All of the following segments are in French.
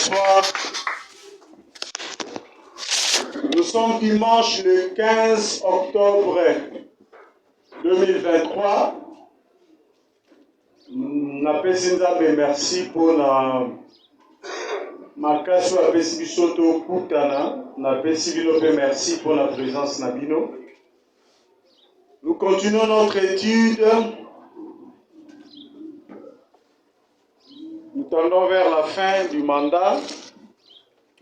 Bonsoir. Nous sommes dimanche le 15 octobre 2023. Napesi nzambe merci pour la makasi apesi biso tokutana. Napesi bino pe merci pour la présence na bino. Nous continuons notre étude. Nous tendons vers la fin du mandat.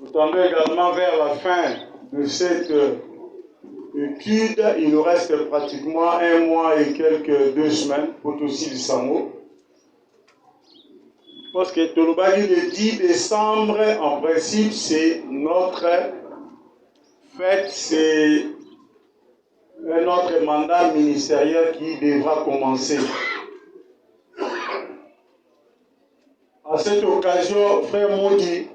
Nous tendons également vers la fin de cette étude. Il nous reste pratiquement un mois et quelques 2 semaines pour tout le Samo. Parce que Tolobagi le 10 décembre, en principe, c'est notre fête, c'est notre mandat ministériel qui devra commencer. À cette occasion, frère Mondi,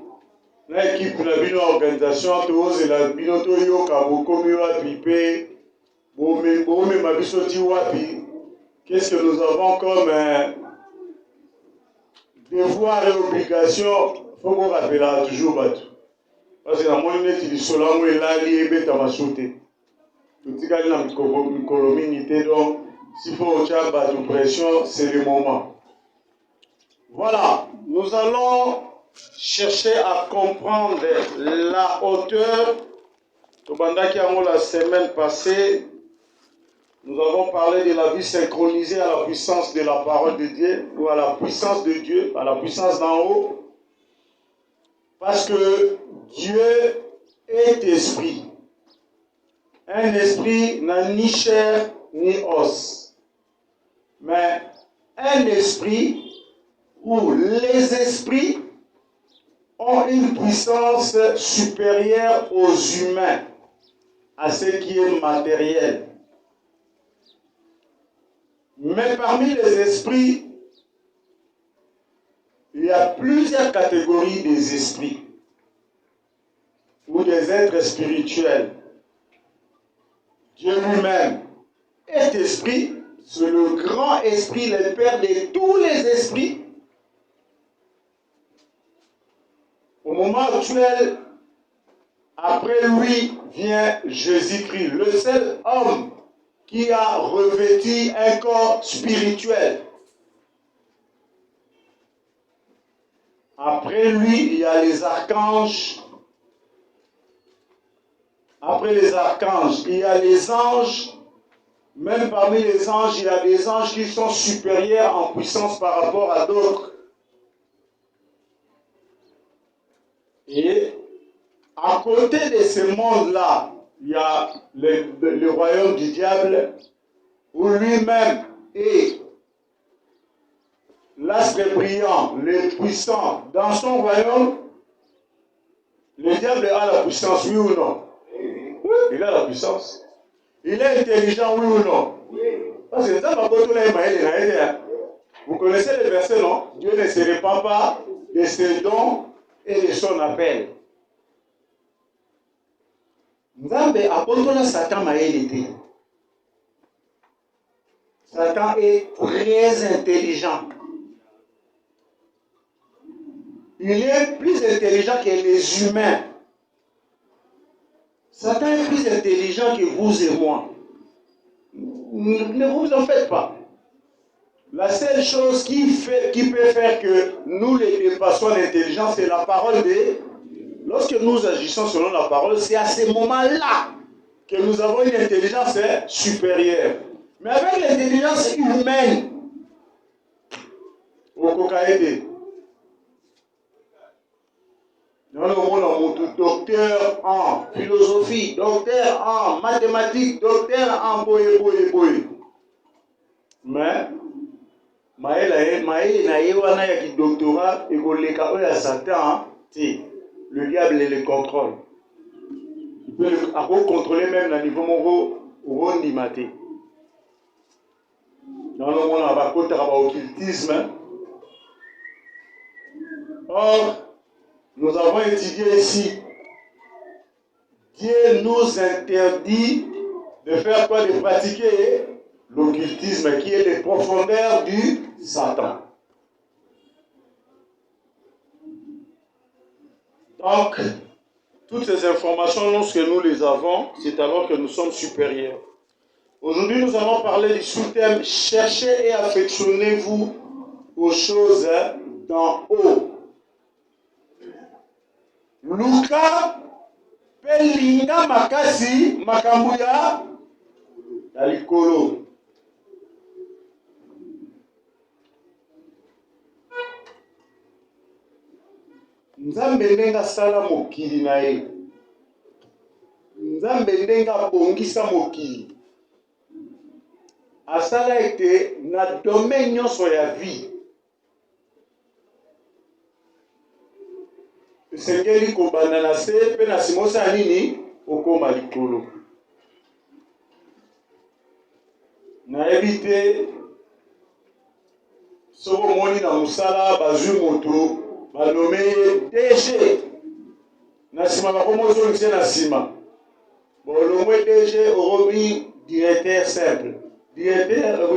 l'équipe de la organisation, tous la binoto yoka bokomi wapi pe bome mabisoti wapi. Qu'est-ce que nous avons comme devoir et obligation? Faut qu'on rappelle toujours battu. Parce que la monnaie qui solango est là lié à ma sauté. Tout ce qui est dans le colominité, donc s'il faut faire battu pression, c'est le moment. Voilà, nous allons chercher à comprendre la hauteur. La semaine passée, nous avons parlé de la vie synchronisée à la puissance de la parole de Dieu, ou à la puissance de Dieu, à la puissance d'en haut. Parce que Dieu est esprit. Un esprit n'a ni chair ni os. Mais un esprit où les esprits ont une puissance supérieure aux humains, à ce qui est matériel. Mais parmi les esprits, il y a plusieurs catégories des esprits ou des êtres spirituels. Dieu lui-même est esprit, c'est le grand esprit, le père de tous les esprits. Au moment actuel, après lui vient Jésus-Christ, le seul homme qui a revêtu un corps spirituel. Après lui, il y a les archanges. Après les archanges, il y a les anges. Même parmi les anges, il y a des anges qui sont supérieurs en puissance par rapport à d'autres. Et à côté de ce monde-là, il y a le royaume du diable, où lui-même est l'astre brillant, le puissant. Dans son royaume, le diable a la puissance, oui ou non? Oui, il a la puissance. Il est intelligent, oui ou non? Parce que vous connaissez le verset, non? Dieu ne se répand pas de ses dons et de son appel. Nzambe apotola Satan maélité. Satan est très intelligent. Il est plus intelligent que les humains. Satan est plus intelligent que vous et moi. Ne vous en faites pas. La seule chose qui peut faire que nous les dépassons l'intelligence, c'est la parole de... Lorsque nous agissons selon la parole, c'est à ce moment-là que nous avons une intelligence supérieure. Mais avec l'intelligence humaine, au cocaïne, nous avons docteur en philosophie, docteur en mathématiques, docteur en boye. Mais, maïla na yewana ya ki doctorat et koleka oya Satan, le diable le contrôle. Il peut le contrôler même à niveau mondial. Dans le monde, on va côté occultisme. Or, nous avons étudié ici. Dieu nous interdit de faire quoi? De pratiquer l'occultisme qui est les profondeurs du Satan. Donc, toutes ces informations, lorsque nous les avons, c'est alors que nous sommes supérieurs. Aujourd'hui, nous allons parler du sous-thème « Cherchez et affectionnez-vous aux choses d'en haut ». Luka pelinga makasi makambuya ya likolo. Nzambe ndenga sala mokili na ye. Nzambe ndenga bongisa mokili. Asala ete na domaine nyonso ya vie. Esengeli kobanda na se pe na simosa nini okoma likolo. Nayebi te soko moni na musala bazwi moto banome DG na nsima bakomozongisa na nsima bolongwe DG orobi directeur simple directeur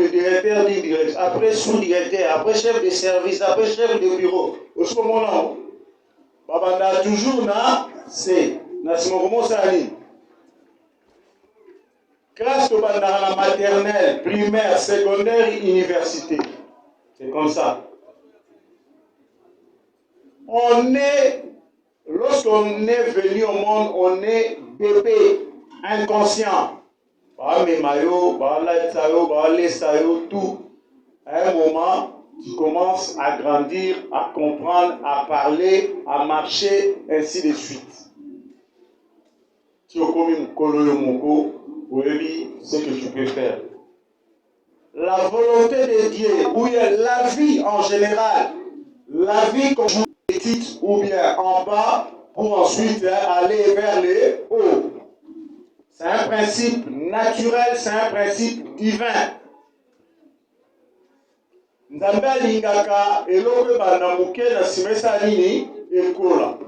d'indirect, après sous-directeur, après chef de service, après chef de bureau. Au ce moment-là, babanda toujours na C na nsima komosa nini classe to banda la maternelle, primaire, secondaire, université. C'est comme ça. Lorsqu'on est venu au monde, on est bébé, inconscient. Tout. À un moment, tu commences à grandir, à comprendre, à parler, à marcher, ainsi de suite. Tu as commis ce que tu peux faire. La volonté de Dieu, ou bien la vie en général, la vie comme petite ou bien en bas, pour ensuite aller vers le haut. C'est un principe naturel, c'est un principe divin. Nzambe alingaka eloko bana muke na simesa nini ekola.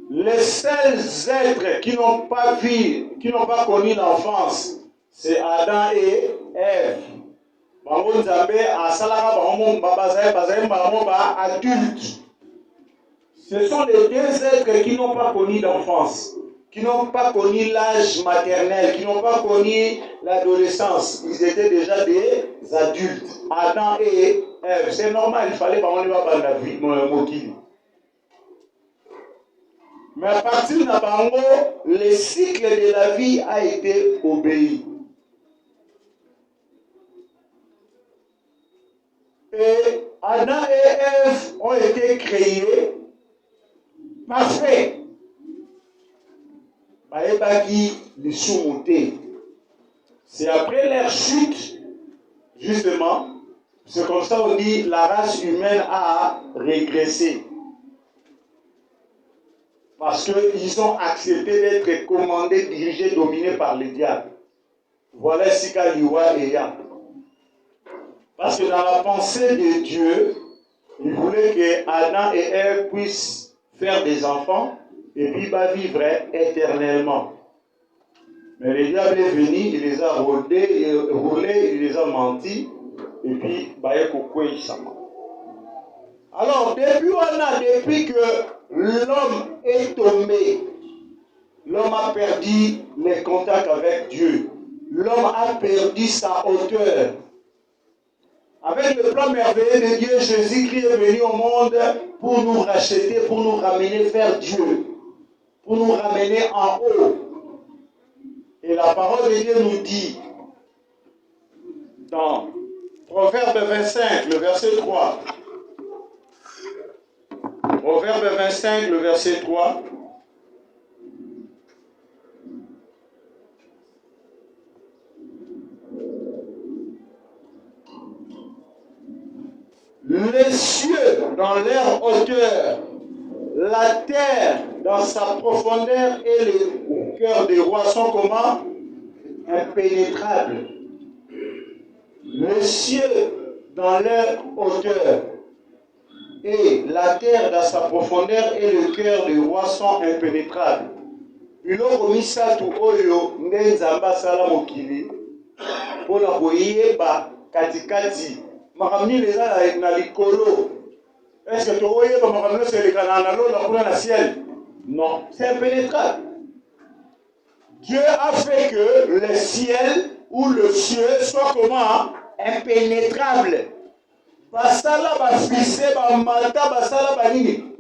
Les seuls êtres qui n'ont pas vu, qui n'ont pas connu l'enfance, c'est Adam et Ève. Bango Nzambe asalaka bango bazai bango ba adultes. Ce sont les deux êtres qui n'ont pas connu d'enfance, qui n'ont pas connu l'âge maternel, qui n'ont pas connu l'adolescence. Ils étaient déjà des adultes. Adam et Ève. C'est normal, il fallait bango ba la vie mokili. Mais à partir de Bango, le cycle de la vie a été obéi. Et Adam et Ève ont été créés parfaits. C'est après leur chute, justement, c'est comme ça on dit la race humaine a régressé. Parce qu'ils ont accepté d'être commandés, dirigés, dominés par le diable. Voilà ce qu'a Liwa et Yam. Parce que dans la pensée de Dieu, il voulait que Adam et Ève puissent faire des enfants et puis vivre éternellement. Mais le diable est venu, il les a roulés, il les a menti et puis alors depuis que l'homme est tombé, l'homme a perdu les contacts avec Dieu. L'homme a perdu sa hauteur. Avec le plan merveilleux de Dieu, Jésus-Christ est venu au monde pour nous racheter, pour nous ramener vers Dieu, pour nous ramener en haut. Et la parole de Dieu nous dit, dans Proverbe 25, le verset 3, Proverbe 25, le verset 3. Les cieux dans leur hauteur, la terre dans sa profondeur et le cœur des rois sont comment? Impénétrables. Les cieux dans leur hauteur et la terre dans sa profondeur et le cœur des rois sont impénétrables. Biloko misatu oyo nde Nzambe asala mokili mpona koyeba katikati makambo nini eza na likolo Est-ce que tu voyez comment c'est le canal dans le ciel? Non, c'est impénétrable. Dieu a fait que le ciel ou le ciel soit comment? Impénétrable. Basala bafise bamata basala banini.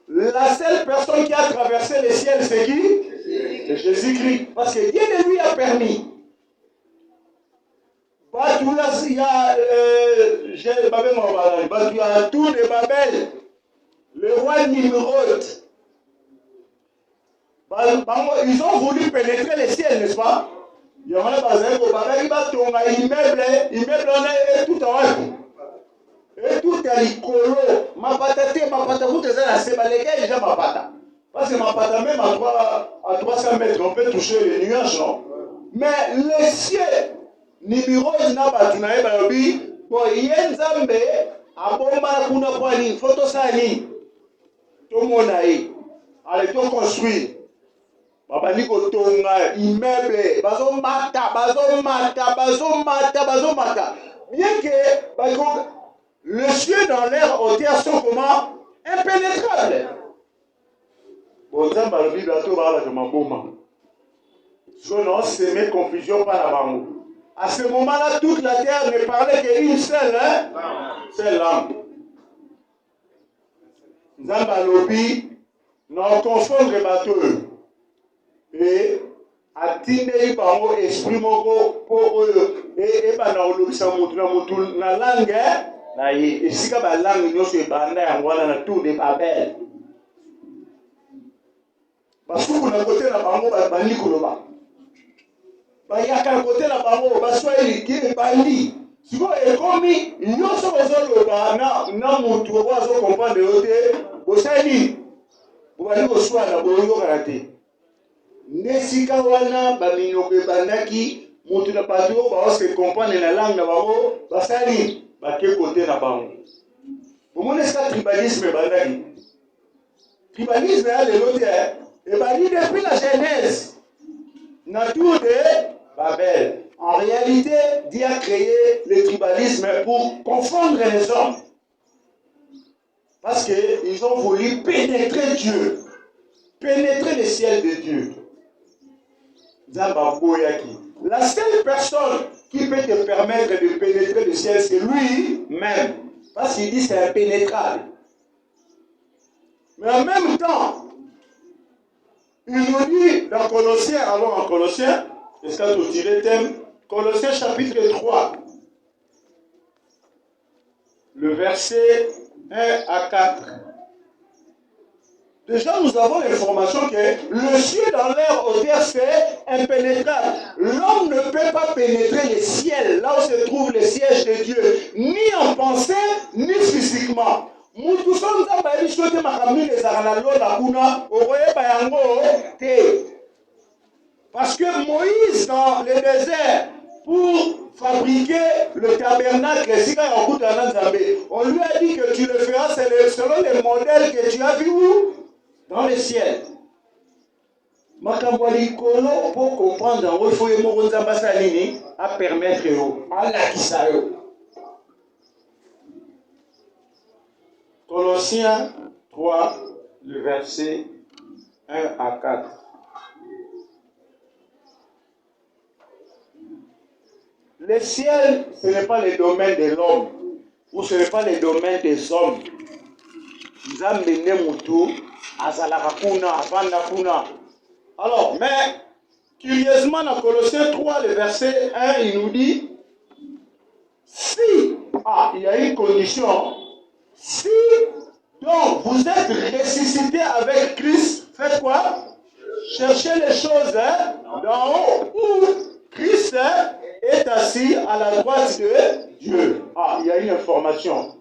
La seule personne qui a traversé le ciel, c'est qui? C'est Jésus-Christ. Parce que Dieu ne lui a permis. Il y a tout de Babel. Le roi Nimrod. Ils ont voulu pénétrer le ciel, n'est-ce pas? Il y a un immeuble, et tout en haut. Et tout est licolo. Ma patate, vous êtes là, c'est les gars, déjà ma patate. Parce que ma patate, même à 300 mètres, on peut toucher les nuages, non? Mais le ciel, Nimrod n'a pas tout naïe, bon, Yenzambe, à Bomba, Kuna Poani, Photosani, tout le monde aïe. Allez, tout construire. Babani Kotonga, immeuble, bazomata. Bien que le ciel dans l'air au terre sont comment? Impénétrables. Bon, ça va le vivre à tout le monde. Si on s'aimait confusion par la banque. À ce moment-là, toute la terre ne parlait qu'une seule, seule langue. Zamba lobi, non confondre les bateaux. Et atteindre par esprit moko pour eux et bana olobisa mutu na langue na ye esika ba langue nyonso ebanda yango wana na tour de Babel basuku na kote na bango bani koloba bayaka na kote na bango baswahili ki ebandi siko ekomi nyonso bazoloba na mutu ozo comprendre yote bosali bobali koswana boyokana te Nesika wana baminoko ebandaki mutu na bato oyo baose comprendre na langue na bango basali bake kote na bango. Bomona esika tribalisme ebandaki. Tribalisme ya lelo te ebandi depuis la Genèse na tour de Babel. En réalité, Dieu a créé le tribalisme pour confondre les hommes. Parce qu'ils ont voulu pénétrer Dieu, pénétrer le ciel de Dieu. La seule personne qui peut te permettre de pénétrer le ciel, c'est lui-même. Parce qu'il dit c'est impénétrable. Mais en même temps, il nous dit dans Colossiens, allons en Colossiens, est-ce que tu tiré le thème? Colossiens chapitre 3, le verset 1 à 4. Déjà, nous avons l'information que le ciel dans l'air au terre, c'est impénétrable. L'homme ne peut pas pénétrer le ciel, là où se trouve le siège de Dieu, ni en pensée, ni physiquement. Parce que Moïse, dans le désert, pour fabriquer le tabernacle, on lui a dit que tu le feras selon les modèles que tu as vus où? Dans le ciel. Makambwali kolo pour comprendre il faut y à permettre à la Colossiens 3, le verset 1 à 4. Le ciel, ce n'est pas le domaine de l'homme, ou ce n'est pas le domaine des hommes. Alors, mais curieusement, dans Colossiens 3, le verset 1, il nous dit, si, il y a une condition, si donc vous êtes ressuscité avec Christ, faites quoi? Cherchez les choses d'en haut, où Christ est assis à la droite de Dieu. Il y a une information.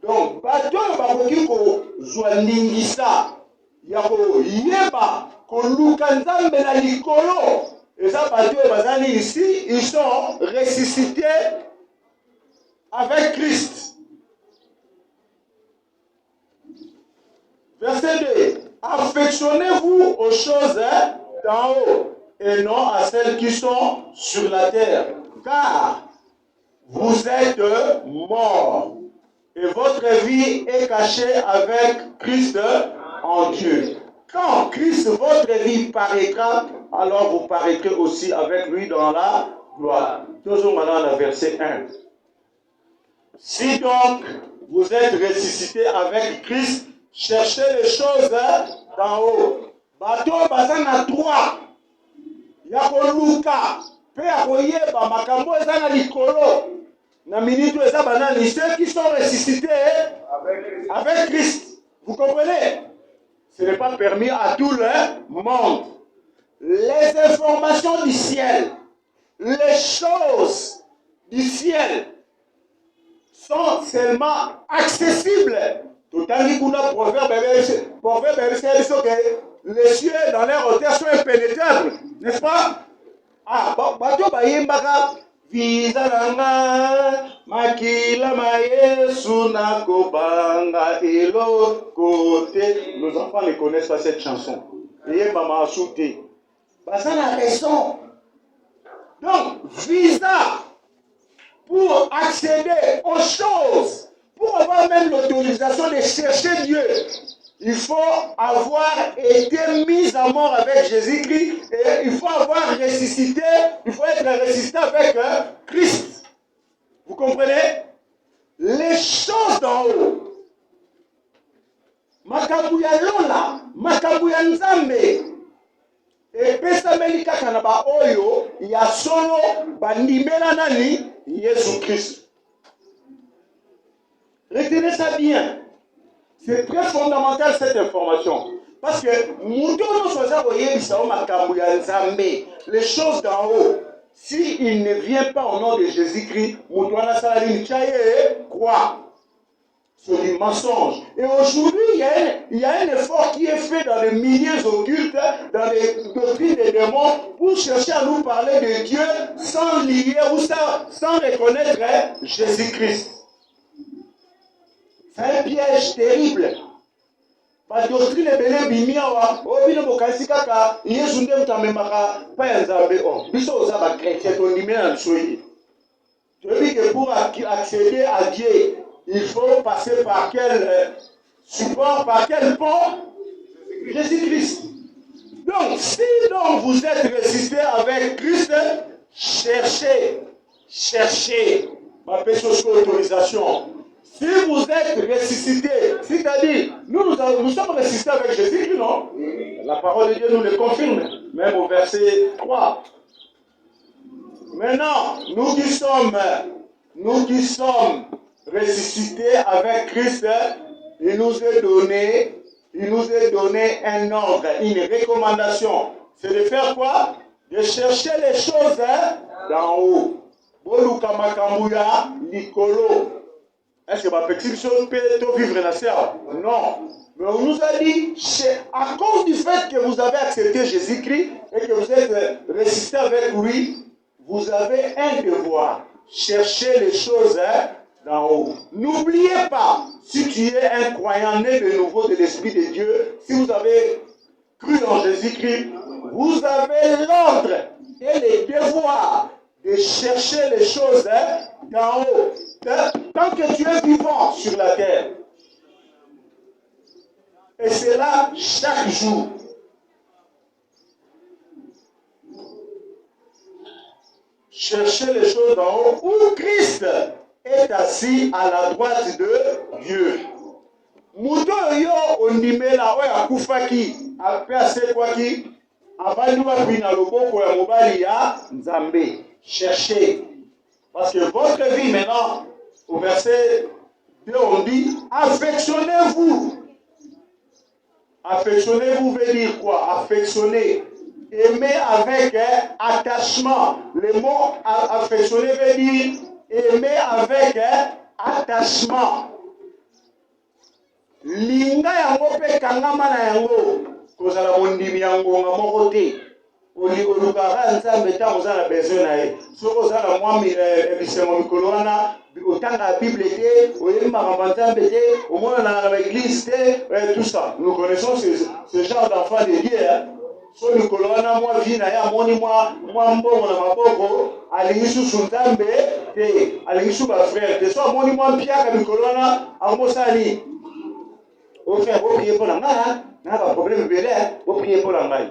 Donc, bato bakoki ko zwalingisa ya ko yeba ko lukanzambe na likolo. Et ça bato bazali ici, ils sont ressuscités avec Christ. Verset 2. Affectionnez-vous aux choses d'en haut et non à celles qui sont sur la terre. Car vous êtes morts. Et votre vie est cachée avec Christ en Dieu. Quand Christ, votre vie paraîtra, alors vous paraîtrez aussi avec lui dans la gloire. Toujours maintenant le verset 1. Si donc vous êtes ressuscité avec Christ, cherchez les choses d'en haut. Bateau bazana 3. Yakoluka. Pe akoyeba makambo ezana likolo. Na minute eza banani ceux qui sont ressuscités avec Christ. Vous comprenez? Ce n'est pas permis à tout le monde. Les informations du ciel, les choses du ciel sont seulement accessibles. Tout à l'heure, proverbe, les cieux dans leur hauteur sont impénétrables, n'est-ce pas? Ah, bato bayimbaka vizalanga makila mayesu na kobanga elo côté. Nos enfants ne connaissent pas cette chanson. Et maman a shooté. Ça la raison. Donc, visa pour accéder aux choses, pour avoir même l'autorisation de chercher Dieu, il faut avoir été mis à mort avec Jésus-Christ et il faut avoir ressuscité, il faut être ressuscité avec Christ. Vous comprenez? Les choses d'en haut. Makabuya Lola, Makabuya Nzambe. Et pesameli kaka na ba oyo ya solo bandimela nani Jésus-Christ. Retenez ça bien. C'est très fondamental cette information. Parce que les choses d'en haut, s'il ne vient pas au nom de Jésus-Christ, quoi? C'est du mensonge. Et aujourd'hui, il y a un effort qui est fait dans les milieux occultes, dans les doctrines des démons, pour chercher à nous parler de Dieu sans lier ou sans reconnaître Jésus-Christ. C'est un piège terrible. La doctrine est belle bimiawa. Obino bokasi kaka Yesu nde mutamemaka pa ya Nzambe o. Biso oza ba chrétien to ndimela na soyi. Tu dis que pour accéder à Dieu, il faut passer par quel support, par quel pont? Jésus-Christ. Donc, si donc vous êtes ressuscité avec Christ, cherchez. Ma petite autorisation. Si vous êtes ressuscité, c'est-à-dire, nous sommes ressuscités avec Jésus-Christ, non? La parole de Dieu nous le confirme, même au verset 3. Maintenant, nous qui sommes ressuscités avec Christ, il nous est donné un ordre, une recommandation. C'est de faire quoi? De chercher les choses d'en haut. Boluka makambuya likolo. Est-ce que ma petite chose peut vivre dans ça? Non. Mais on nous a dit, à cause du fait que vous avez accepté Jésus-Christ et que vous êtes ressuscité avec lui, vous avez un devoir. Chercher les choses d'en haut. N'oubliez pas, si tu es un croyant né de nouveau de l'Esprit de Dieu, si vous avez cru en Jésus-Christ, vous avez l'ordre et le devoir de chercher les choses d'en haut. Tant que tu es vivant sur la terre. Et c'est là chaque jour. Chercher les choses d'en haut où Christ est assis à la droite de Dieu. Muto yo ondimela oya kufaki ape asekwaki avandi wapina loboko ya mobali ya Nzambe. Cherchez. Parce que votre vie maintenant, au verset 2, on dit affectionnez-vous. Affectionnez-vous veut dire quoi? Affectionner. Aimer avec attachement. Le mot affectionner veut dire aimer avec attachement. Linga yango pe kangama na yango. Kozala mondimi yango nga moko te. Olukara Nzambe ta ozala besoin na ye. Soko ozala mwa ebisengo mikolo wana otanga Bible te, oyemba makambo Nzambe te, omona na l'église te, tout ça. Nous connaissons ce genre d'enfants de Dieu. so mikolo wana mwa vi na ye amoni mwa mbongo na maboko alingi susu nzambe te alingi susu bafrère te so amoni mwa mpiaka mikolo wana akomosala nini ofrère boprie mpo na ngai na baproblème ebele boprie mpo na ngai.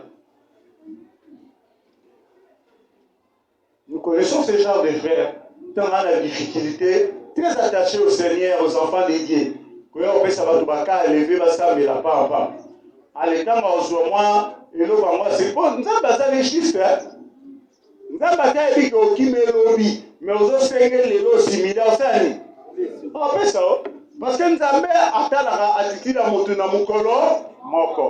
Nous connaissons ce genre de frères tant dans la difficulté, très attachés au Seigneur, aux enfants dédiés. Quand on fait ça, on va lever, ça, mais la part pas. À l'état, moi, et l'eau, moi, c'est bon. Nous avons besoin de chiffres. Nous avons besoin de dire qu'il me lobby, mais nous avons fait les lots similaires. On fait ça. Parce que nous avons attitude à mon mokolo, moko.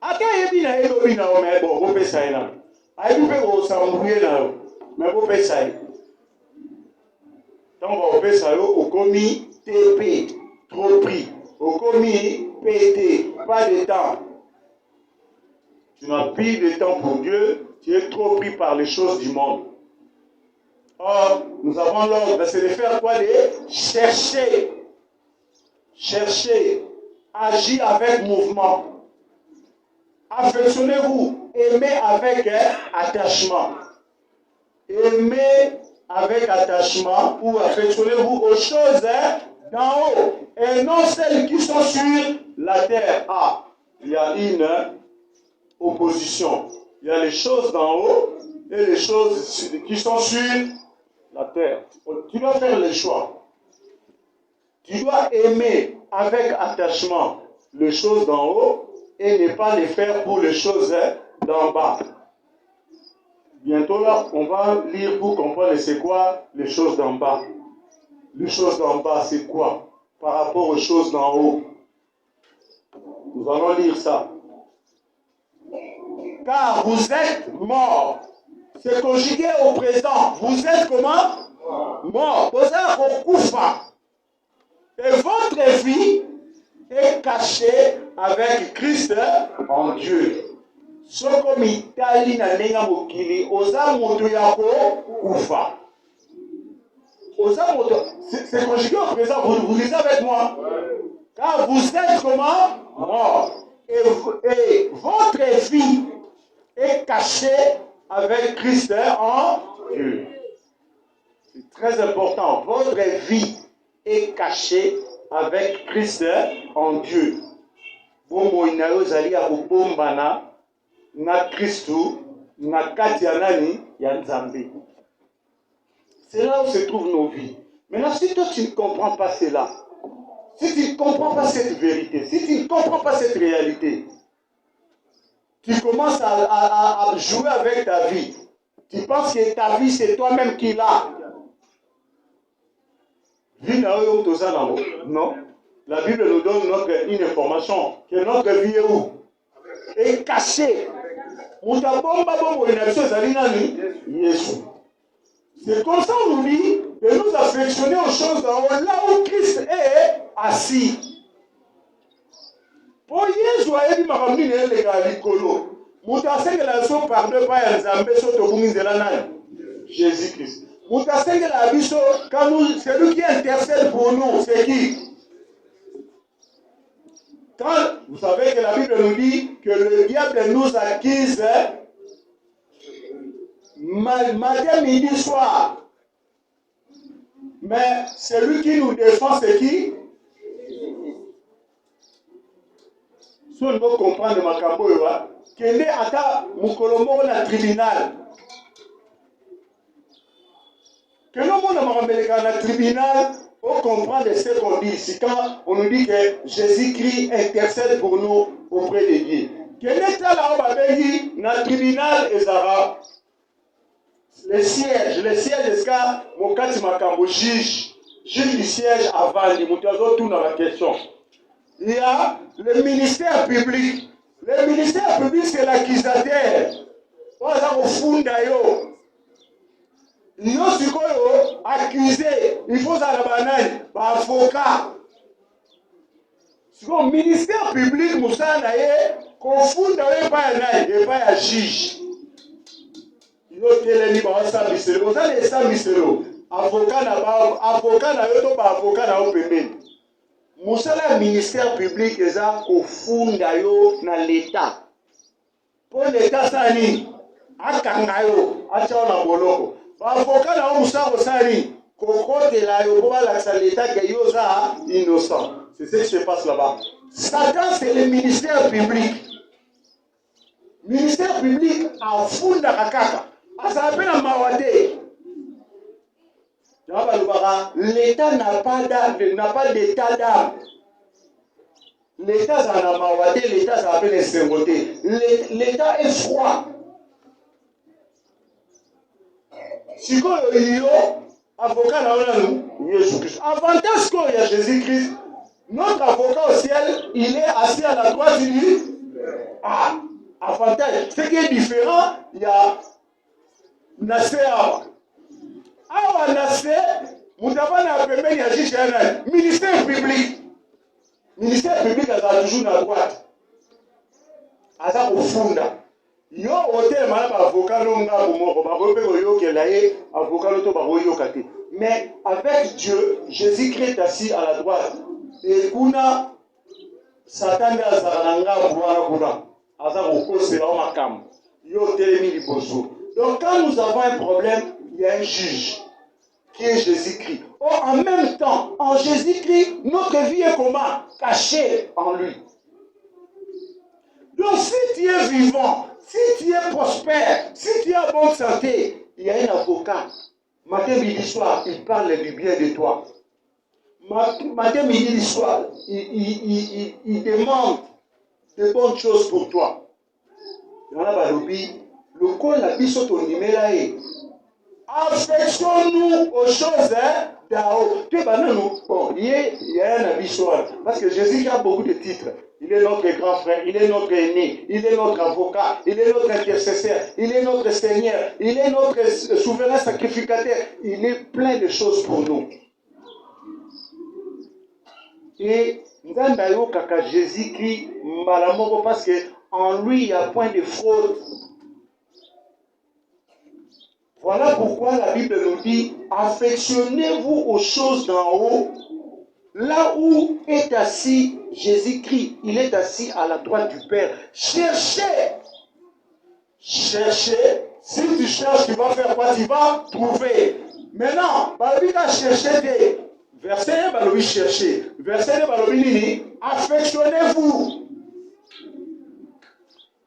Aka yebi na lobby na mais bon, on fait ça là. Aïe, vous pouvez vous s'embrouiller là, mais vous faites ça. Donc, on fait ça au commis TP, trop pris. Au commis PT, pas de temps. Tu n'as plus de temps pour Dieu, tu es trop pris par les choses du monde. Or, nous avons l'ordre, c'est de faire quoi? De chercher. Chercher. Agir avec mouvement. Affectionnez-vous, aimez avec attachement. Aimez avec attachement ou affectionnez-vous aux choses d'en haut et non celles qui sont sur la terre. Ah, il y a une opposition. Il y a les choses d'en haut et les choses qui sont sur la terre. Tu dois faire le choix. Tu dois aimer avec attachement les choses d'en haut et ne pas les faire pour les choses d'en bas. Bientôt là, on va lire pour comprendre c'est quoi les choses d'en bas. Les choses d'en bas, c'est quoi par rapport aux choses d'en haut? Nous allons lire ça. Car vous êtes morts. C'est conjugué au présent. Vous êtes comment? Morts. Vous êtes koufa. Et votre vie est cachée avec Christ en Dieu. Soko mitali na nenga mokili oza moto yako kufa. Oza moto, c'est conjugué au présent, vous lisez avec moi. Car vous êtes comment? Mort. Et votre vie est cachée avec Christ en Dieu. C'est très important. Votre vie est cachée avec Christ en Dieu. Bomo inayo zali ya kubombana na Christou, na kati ya nani ya Nzambe. C'est là où se trouvent nos vies. Maintenant, si toi tu ne comprends pas cela, si tu ne comprends pas cette vérité, si tu ne comprends pas cette réalité, tu commences à jouer avec ta vie. Tu penses que ta vie c'est toi-même qui l'as. Non. La Bible nous donne une information que notre vie est où? Est cachée. C'est comme ça on nous dit de nous affectionner aux choses d'en haut, là où Christ est assis. Pour Jésus, il m'a dit que Jésus-Christ. C'est lui qui intercède pour nous. C'est qui? Quand vous savez que la Bible nous dit que le diable nous accuse matin, midi, soir. Mais celui qui nous défend, c'est qui? Si on doit comprendre ma camboïwa, qu'il est à Mukolomo na tribunal. Que nous avons un tribunal, on comprend ce qu'on dit. C'est quand on nous dit que Jésus-Christ intercède pour nous auprès de Dieu. Que n'est-ce là où dans tribunal Ezara? Le siège est ce mon cas makambo juge du siège avant les moutazos tout dans la question. Il y a le ministère public. Le ministère public c'est l'accusateur. On a au fond d'ailleurs. Nous sommes accusés, il faut aller par avocat. Le ministère public, nous sommes confondus pas un juge. Nous sommes avocat, ministère public, ils ont confondus dans l'État. pour l'état sani akangayo achao na boloko avocat na musako sani kokotela yo pour l'état que yoza innocent. C'est ce qui se passe là-bas. Satan, c'est le ministère public. Ministère public a funda kakaka. Ça appelle à Mawate. L'État n'a pas d'état d'âme. L'État, ça n'a Mawate, l'État, ça appelle les Sengoté. L'État est froid. Si vous avez avocat, Jésus-Christ. Avantage qu'il y a Jésus-Christ. Notre avocat au ciel, il est assis à la droite du... Ah, avantage. Ce qui est différent, il y a Nassé Awa. Awa Nassé, vous avez appelé le ministère public. Ministère public a toujours la droite. Aza au fond. Yo hôtel malade avocat longa pour avocat l'auto. Mais avec Dieu, Jésus-Christ assis à la droite. Et kuna Satan a zaranga kuna aza kokose la makam. Yo telemi liboso. Donc quand nous avons un problème, il y a un juge qui est Jésus-Christ. Or en même temps, en Jésus-Christ, notre vie est comment? Cachée en lui. Donc si tu es vivant, si tu es prospère, si tu es en bonne santé, il y a un avocat. Matin, midi, soir, il parle du bien de toi. Matin, midi, soir, il demande de bonnes choses pour toi. Il y en a le col la biso ton numéro. Affectionnons-nous aux choses d'en-haut. Tu es bon, il y a un abisso. Parce que Jésus a beaucoup de titres. Il est notre grand frère, il est notre aîné, il est notre avocat, il est notre intercesseur, il est notre Seigneur, il est notre souverain sacrificateur. Il est plein de choses pour nous. Et Ngandayo Kaka Jésus-Christ, Malamoko, parce qu'en lui, il n'y a point de fraude. Voilà pourquoi la Bible nous dit, affectionnez-vous aux choses d'en haut, là où est assis Jésus-Christ. Il est assis à la droite du Père. Cherchez. Cherchez. Si tu cherches, tu vas faire quoi? Tu vas trouver. Maintenant, Balobi va chercher des versets, Balobi chercher. Verset Balobi nini, affectionnez-vous.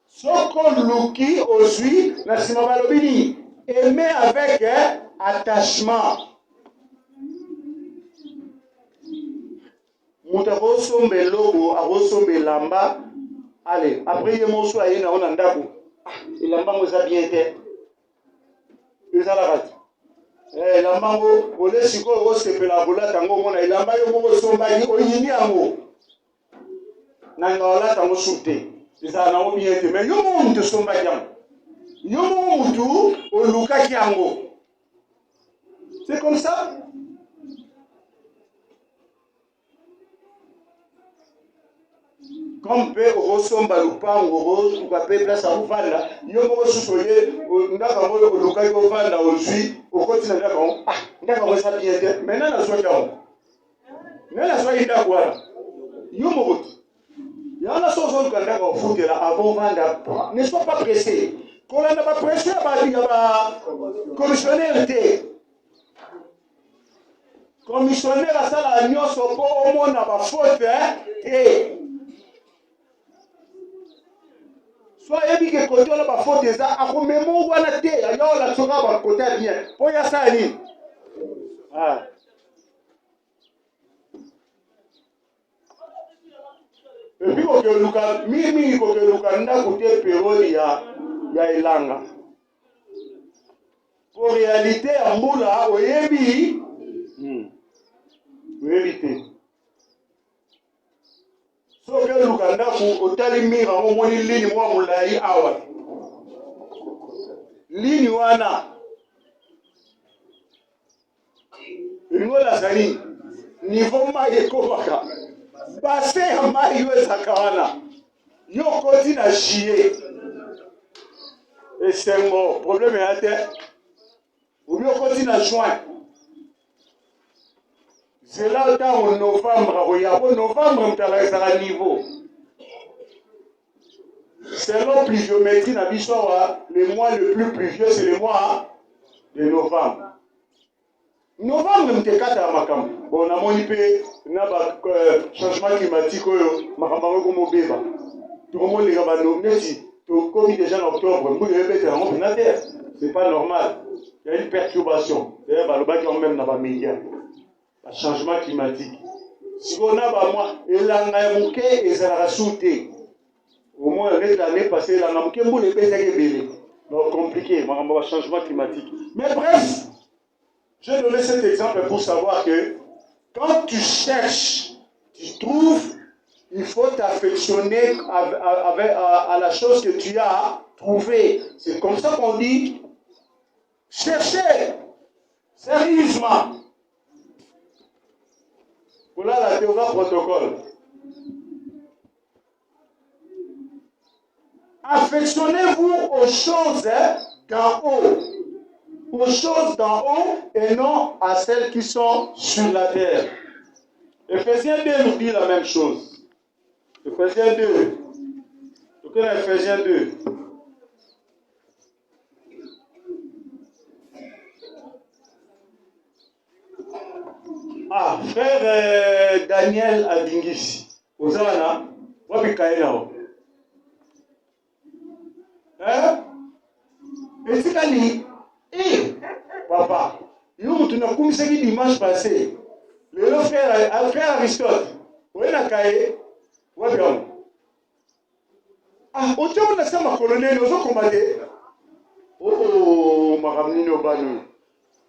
Soko luki osui, na sima Balobi nini. Aimer avec attachement. Moutavosombe logo, avosombe lamba. Allez, après il y a mon choix, il y a un andako. Il a un moza bien été. Il a la rate. Eh, lambango, au lieu de quoi, on se fait la boula, tango, mona, il a un mozo somba, il y a un mot. Nanga, tango souté. Il a un mot bien été. Mais il y a un mot de somba, Yomo Moutou au Luka Kiango. C'est comme ça. Comme peut ressemble Lupango, ou peut place à Ouvanda, Yomo Soussoye, Ndaka au Luka Yovanda, au Zui, au continent d'Akon. Ah, Ndaka ça bien. Maintenant, la soie d'Akon. Maintenant, la soie d'Akon. Yomo Moutou. Il y en a son zone quand on fout là avant Vanda. Ne sois pas pressé. Quand on n'a pas pressé, il y a un commissionnaire. Commissionnaire à ça, la nuit, au monde n'a pas faute. Et soit il y a des côtés où on n'a pas faute. À combien de mots on a été, il y a la soirée à côté bien. Pour y a ça, ah. Et puis, quand on a côté période, il y a Elanga. Pour réalité, en Moula, au Yébi, vérité. Sauf que Lukanda, au Talimir, au Moni, ligne, moi, Moulaï, Awa. Ligne, Wana. Ngola Sani, niveau Maye Komaka. Basé à Mayo Sakawana. Yo continue à chier. Et c'est un mot. Problème est à terre. Ou bien continue à joindre. C'est là où en novembre, il y a un novembre, on est à niveau. selon pluviométrie, le mois le plus pluvieux, c'est le mois de novembre. Novembre, je suis à Makam. Bon, on a mon IP, changement climatique, tout le monde les a comme déjà en octobre, c'est pas normal. Il y a une perturbation. D'ailleurs, le même dans les médias. Le changement climatique. Si on a moi, il a au moins l'année passée, il a donc compliqué, le changement climatique. Mais bref, je vais donner cet exemple pour savoir que quand tu cherches, tu trouves, il faut t'affectionner à la chose que tu as trouvée. C'est comme ça qu'on dit, cherchez sérieusement. Voilà la théorie protocole. Affectionnez-vous aux choses d'en haut. Aux choses d'en haut et non à celles qui sont sur la terre. Ephésiens 2 nous dit la même chose. Ephésiens 2. Donc, Ephésiens 2. Ah, frère Daniel Adingisi. Ozana, wapi kaena. Hein? Et c'est kali. Eh, papa, nous tu n'as comme ça qui dimanche passé. Le frère Aristote. Où est la cahier? Wapi on? Ah, au temps où on a ça ma colonel, nous avons combattu. Oh, ma ramine au banou.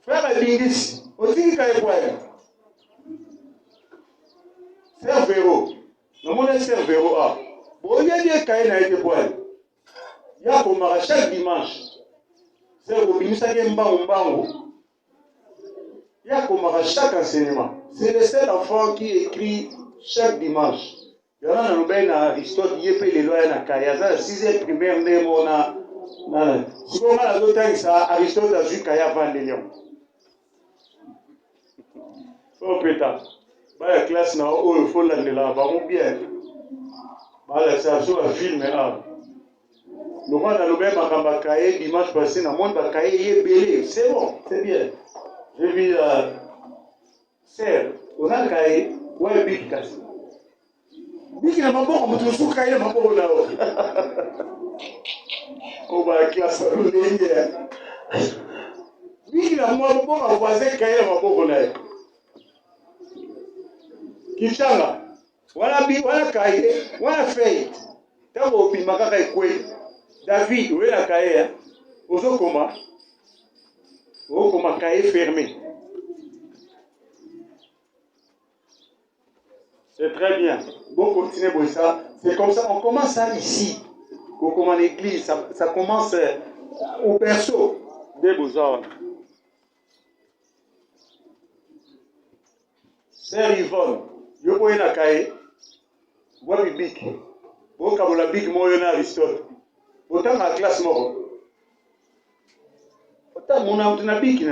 Frère Adingisi, au tiki kaye quoi? Cervéro. Nous avons Cervéro A. Bon, il y a des cahiers n'a été poil. Il y a comme chaque dimanche. C'est au ministère de Mbango. Il y a comme chaque enseignement. C'est le seul enfant qui écrit chaque dimanche. Il y a un Aristote, il y a les lois à Kaya. C'est la 6e primaire de mon. Si on a l'autre Aristote a vu Kaya Van de Lyon. Oh putain. La classe, il faut l'année là. Va bien. C'est un film. Nous avons le cahier dimanche passé, nous avons le cahier belé. C'est bon, c'est bien. J'ai vu Serre, on a le cahier, ouais, Big Casse. Big n'a pas bon, on me trouve cahier, ma pauvre là-haut. On va la classe, on est Big n'a pas bon, on va voisin cahier, ma pauvre là-haut. Kishanga, voilà Big, voilà cahier, voilà feuille. T'as vu, puis ma cahier quoi? David, où est la cahier? Comment? Comment cahier fermé? C'est très bien. Bon, continuez pour ça. C'est comme ça, on commence ça ici. On commence l'église, ça commence au berceau des beaux-arts. Sœur Yvonne, je vois la cahier. Moi, je suis big. Bon, quand la big, moi, je suis Aristote. Autant la classe mort. Autant mon âme n'a big.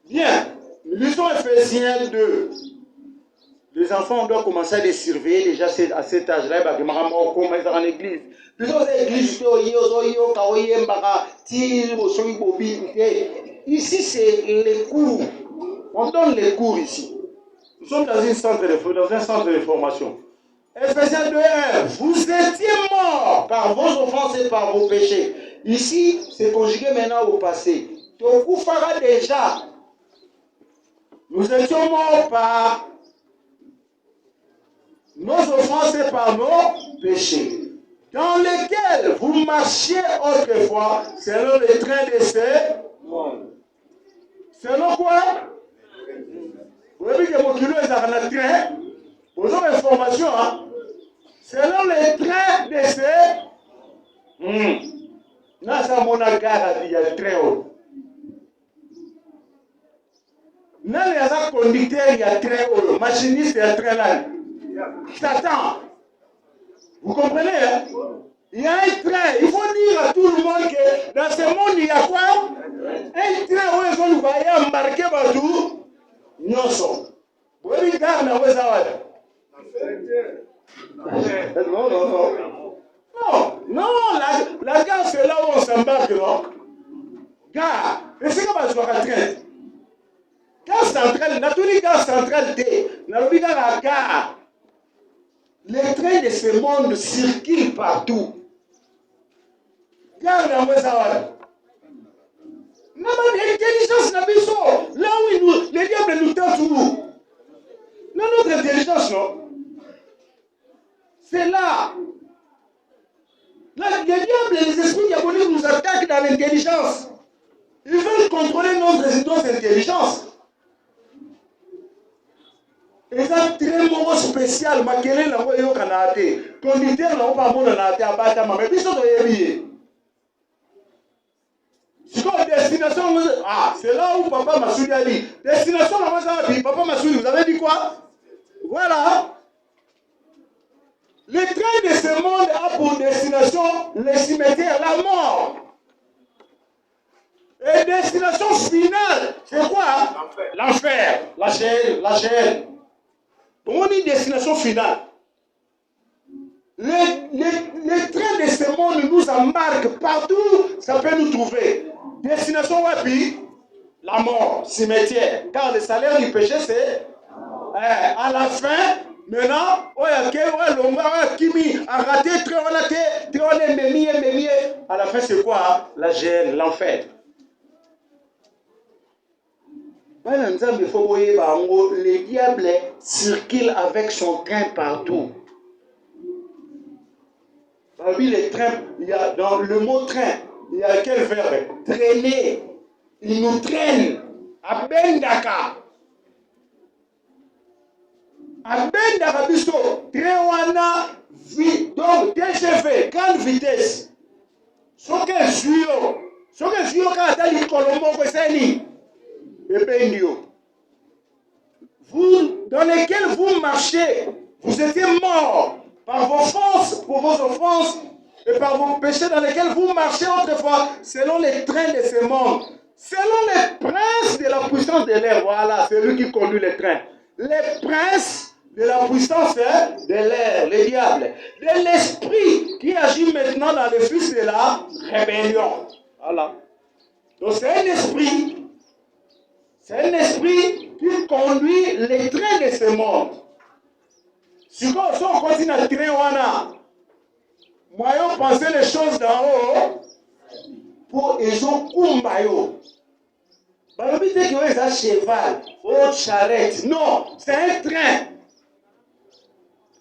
Bien. Lisons Ephésiens 2. Les enfants doivent commencer à les surveiller déjà à cet âge-là. Ils commencent en église. Lisons l'église. Ici, c'est les cours. On donne les cours ici. Nous sommes dans un centre de formation. Ephésiens 2:1. Vous étiez morts par vos offenses et par vos péchés. Ici, c'est conjugué maintenant au passé. Donc, vous fera déjà. Nous étions morts par nos offenses et par nos péchés, dans lesquels vous marchiez autrefois selon le train de ces mondes. Selon quoi? Vous avez vu que mon kilo est dans le train. Vous avez information, hein? Selon le train de ces. Nasa mon agara dit il y a très haut. Nan il y a un conducteur, il y a très haut. Machiniste, il y a très là. Satan. Vous comprenez, hein? Il y a un train. Il faut dire à tout le monde que dans ce monde, il y a quoi? Un train où ils vont embarquer partout. Nyoso. Vous voyez, regarde, vous avez Non, non, non. Non, non, la gare, c'est là où on s'embarque, non? Gare, et c'est comme je train. Gare centrale, n'a pas gare centrale D, n'a pas la gare. Les trains de ce monde circulent partout. Gare dans Westside. Non, mais l'intelligence n'a pas ça. Là où les diables nous tentent où? Non, notre intelligence, non? C'est là. Là, les diables et les esprits diaboliques nous attaquent dans l'intelligence. Ils veulent contrôler notre intelligence. Et ça, très moment spécial, ma quelle est la voie au Canada. Conducteur, là, on va mon Canada à Batama, mais puis ça doit y aller. C'est quoi destination? Ah, c'est là où Papa Massoudi a dit. Destination, là, ça va dire. Papa Massoudi, vous avez dit quoi? Voilà. Le train de ce monde a pour destination le cimetière, la mort. Et destination finale, c'est quoi? L'enfer. La chaîne. On dit destination finale. Les trains de ce monde nous embarquent partout, ça peut nous trouver. Destination wapi? La mort, cimetière. Car le salaire du péché, c'est à la fin. Maintenant, à la fin, c'est quoi? La gêne, l'enfer. Le diable circule avec son train partout. Parmi les trains, il y a dans le mot train, il y a quel verbe? Traîner. Il nous traîne. À Bendaka. À Bendaka, biso. Train donc TGV, grande vitesse. Ce que je vous, dans lesquels vous marchez, vous étiez morts par vos forces, pour vos offenses et par vos péchés dans lesquels vous marchez autrefois, selon les trains de ce monde, selon les princes de la puissance de l'air. Voilà, c'est lui qui conduit les trains. Les princes de la puissance de l'air, les diables, de l'esprit qui agit maintenant dans les fils de la rébellion. Voilà. Donc c'est un esprit. C'est un esprit qui conduit les trains de ce monde. Si on continue à traîner, moi, on pensait les choses d'en haut pour les ont kumbayo. Bah, le dit que c'est un cheval, une charrette. Non, c'est un train.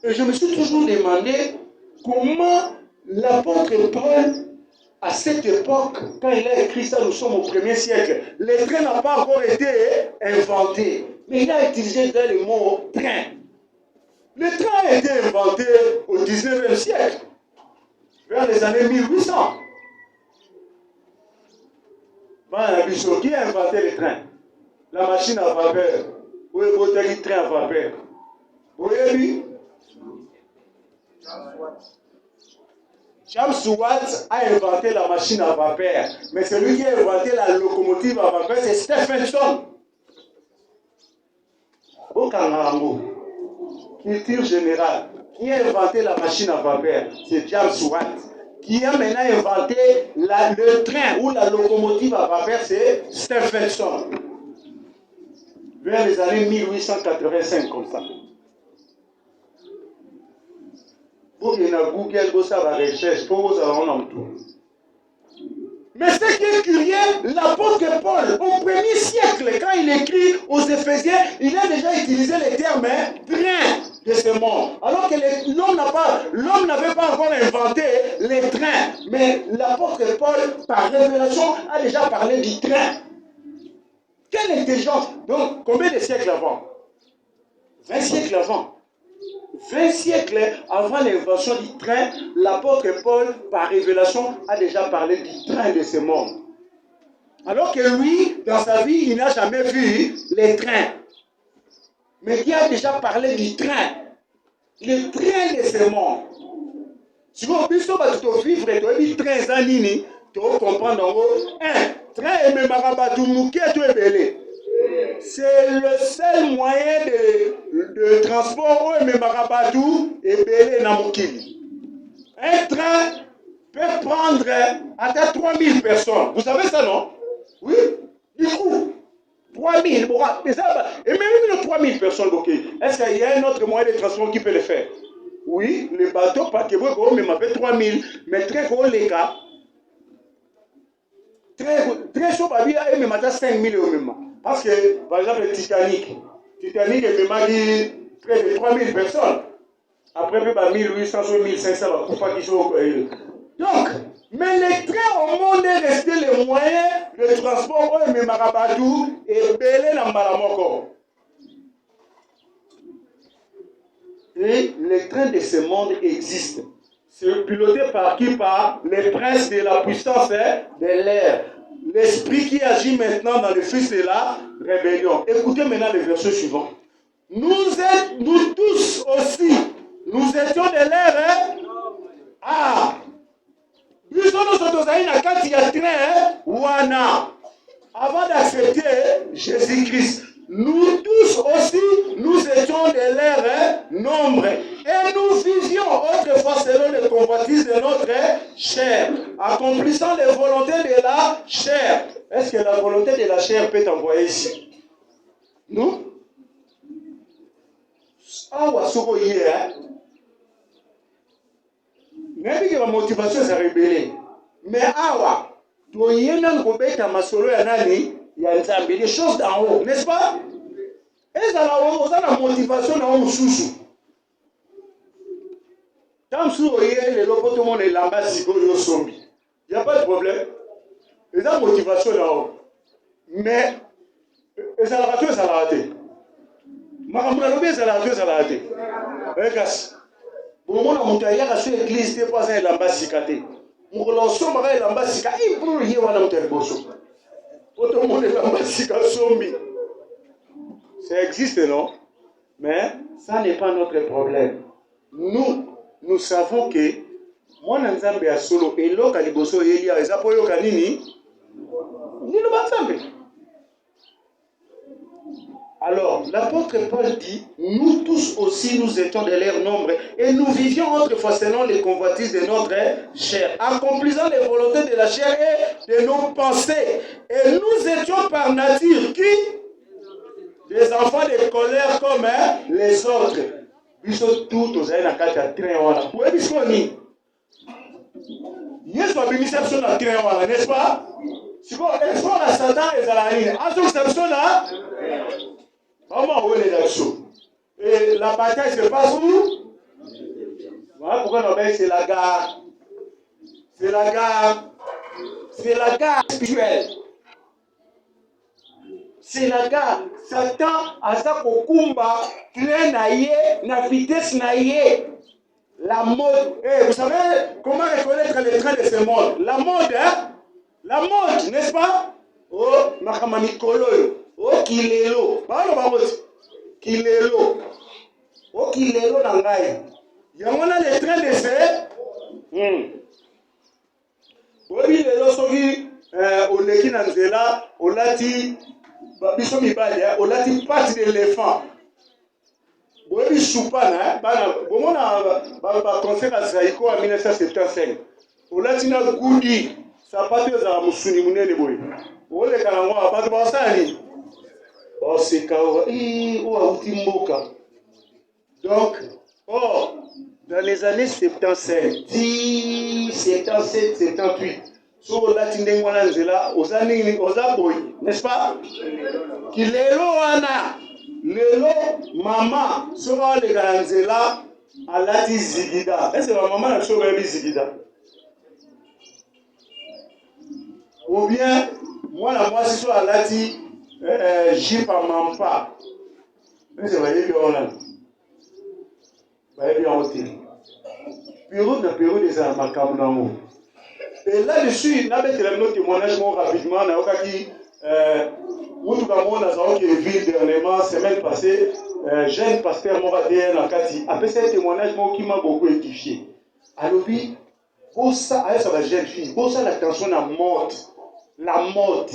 Et je me suis toujours demandé comment l'apôtre Paul, à cette époque, quand il a écrit ça, nous sommes au 1er siècle, le train n'a pas encore été inventé. Mais il a utilisé le mot train. Le train a été inventé au 19e siècle, vers les années 1800. Qui a inventé le train? La machine à vapeur. Où est le train à vapeur? Vous voyez lui? James Watt a inventé la machine à vapeur, mais celui qui a inventé la locomotive à vapeur, c'est Stephenson. Au Kangarango, culture générale, qui a inventé la machine à vapeur, c'est James Watt. Qui a maintenant inventé le train ou la locomotive à vapeur, c'est Stephenson. Vers les années 1885, comme ça. Pour qu'il y ait un Google, pour ça, la recherche, pour vous avoir un tout. Mais ce qui est curieux, l'apôtre Paul, au 1er siècle, quand il écrit aux Éphésiens, il a déjà utilisé le terme train de ce monde. Alors que l'homme n'avait pas encore inventé les trains. Mais l'apôtre Paul, par révélation, a déjà parlé du train. Quelle intelligence! Donc, combien de siècles avant? 20 siècles avant. 20 siècles avant l'invention du train, l'apôtre Paul, par révélation, a déjà parlé du train de ce monde. Alors que lui, dans sa vie, il n'a jamais vu les trains. Mais il a déjà parlé du train. Le train de ce monde. Si vous avez vivre, tu as dit train zanini, tu vas comprendre en gros. Un, train et même c'est le seul moyen de le transport au Memarabatou et Belé Namokili. Un train peut prendre à 3000 personnes. Vous savez ça, non? Oui. Du coup, 3000. Et même les 3000 personnes, ok. Est-ce qu'il y a un autre moyen de transport qui peut le faire? Oui, le bateau, pas que vous, mais m'appelle 3000. Mais très gros, les cas. Très chaud, il y a même 5000 au même. Parce que, par exemple, le Titanic est vraiment près de 3000 personnes. Après, 1800, 1500, pour pas qu'ils soient. Donc, mais les trains au monde est resté le moyen de transport au Memarabatou et Belé dans Malamoko. Et les trains de ce monde existent. C'est piloté par qui? Par les princes de la puissance de l'air. L'esprit qui agit maintenant dans le fils de la rébellion. Écoutez maintenant le verset suivant. Nous tous aussi, nous étions de l'air. Ah! Nous sommes dans un train. Wana. Avant d'accepter Jésus-Christ, nous tous aussi, nous étions de l'air nombre. Et nous vivions autrefois selon les convoitises de notre chair, accomplissant les volontés de la chair. Est-ce que la volonté de la chair peut t'envoyer ici? Nous? Ah, ouais, même que la motivation est rébellée. Mais ah, ouais, il y a des choses d'en haut, n'est-ce pas? Et ça a la motivation d'en haut sous. Tant que les locaux, tout le monde est là-bas, il n'y a pas de problème. Il y a la motivation d'en haut. Mais, ça l'a raté, ça l'a raté. Maramoulalobé, ça l'a raté, ça l'a raté. Regarde. Bon, moi, mon tailleur a su l'église, c'est pas un lamba cicaté. Mon relation, ma lamba cicaté, il peut y avoir un tel bosso. Tout le monde est lamba cicaté. Ça existe, non? Mais ça n'est pas notre problème. Nous savons que moi, Nzambe a solo, et l'autre, il bosso, il y a des apoyos kanini. Ni le Nzambe. Alors, l'apôtre Paul dit, nous tous aussi nous étions de leur nombre et nous vivions autrefois selon les convoitises de notre chair, accomplissant les volontés de la chair et de nos pensées. Et nous étions par nature qui? Des enfants de colère comme les autres. Ils sont tous aux aïe na kata train wana. Où est-ce qu'on est? Yesu a béni cette chose à train wana, n'est-ce pas? Si vous effort à Satan et à la ligne, à ce cette chose là. Comment on est là-dessous? Et la bataille se passe où? Voilà pourquoi on appelle c'est la gare. C'est la gare. C'est la gare spirituelle. C'est la gare. Satan a sa kokumba, train naïe, na vitesse naïe. La mode. Eh, vous savez comment reconnaître les trains de ce monde? La mode, hein? La mode, n'est-ce pas? Oh, makamani koloyo. Oh, kilelo. Parle pas mot. Kilelo. Oh, kilelo nangai. Yamona les trains de ce. Oui, lelo soki oleki na nzela olati biso mibali olati patte d'éléphant. Oui, soupana bana bomona ba concert à Zaïko en 1975. Olati na goudi sapato za musuni munene boy. Ole kana ngwa ba ba sani. Oh, c'est kawa. Donc, dans les années 75, 77, 78, sur la Tindengwana Nzela, aux années, aux aboy, n'est-ce pas? Qui lelo wana, lelo maman, sur les Ganzela, à la Zigida. Est-ce que ma maman a sauvé Zigida? Ou bien, moi, si je suis à la j'y pas m'en pas. Mais c'est vrai que on a. Bien ôté. Période des Amakamnamo. Et là-dessus, n'a pas été le témoignage rapidement. On a dit, Moutoukamo, dans une ville dernièrement, semaine passée, jeune pasteur Moradien Nakati, a fait ce témoignage qui m'a beaucoup édifié. Alors, puis, ça va jeune fille, ça l'attention à la mode. La mode.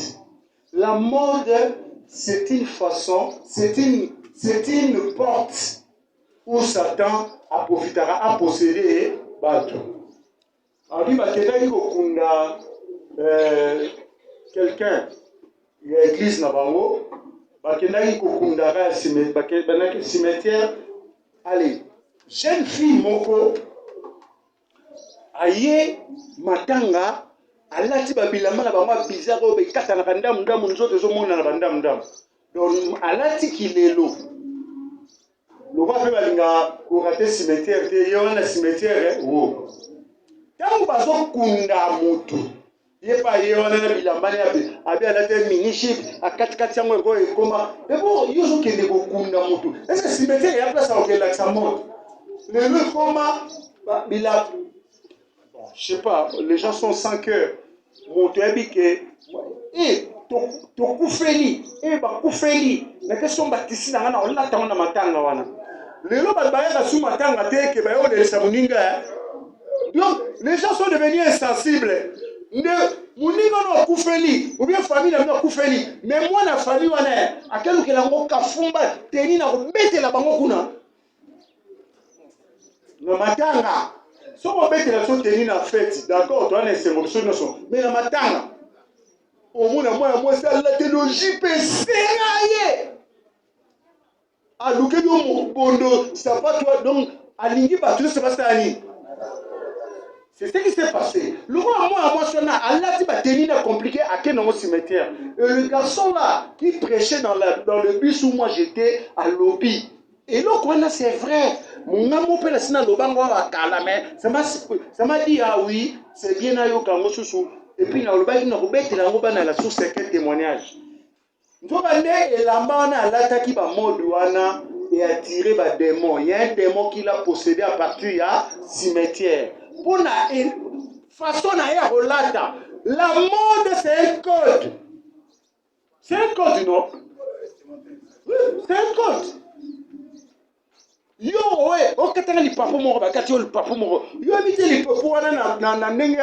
La mode, c'est une façon, c'est c'est une porte où Satan profitera à posséder Bato. Alors, il a quelqu'un, il y a l'église Nabango, il y a un cimetière. Allez, jeune fille, Moko, aye, matanga, alati babilamba na bango bizarre oyo bekata na bandamu ndamu nzoto ezomona na bandamu ndamu. Donc alati kilelo. Loba pe balinga korate cimetière te ye wana cimetière wo. Tango bazokunda mutu. Ye pa ye wana na bilamba ne abi alati miniship akatikati yango eko ekoma. Mais bon yozo kende kokunda mutu. Est-ce que cimetière ya place à okela sa mort? Le koma bila. Je sais pas, les gens sont sans cœur. Mon tebi que to kufeli, ba kufeli. Na question batisi na ngana on attend na matanga wana. Lelo ba bayaka sous matanga te ke ba yo le samuninga. Donc les gens sont devenus insensibles. Muninga no kufeli, ou bien famille na kufeli. Mais moi na famille wana akelu ke lango kafumba teni na ko betela bango kuna. Na matanga. Si on met la chose tenue en fête, d'accord, tu as une émotion, mais la matanga, au moins, moi, c'est la théologie, c'est à l'ouké de mon bondo, ça va toi, donc, à l'ingé, tout ça va s'aller. C'est ce qui s'est passé. Le roi, moi, Allah, tu vas tenir compliqué à quel nom cimetière. Le garçon là, qui prêchait dans le bus où moi j'étais, à lobby. Et là, c'est vrai. Mon amour peut laisser dans le banc à Kalame. Ça m'a dit, ah oui, c'est bien à Yokango Soussou. Et puis, dans le bain, il a la source de témoignage. Donc, et là-bas, on a l'attaque qui va mordouana et attirer des démons. Il y a un démon qui l'a possédé à partir du cimetière. Pour la façon à relata. La mode, c'est un code. C'est un code, non? Oui, c'est un code. Yo ouais okatanga li papo moko bakati yo li papo moko yo habite li papo wana na ndenge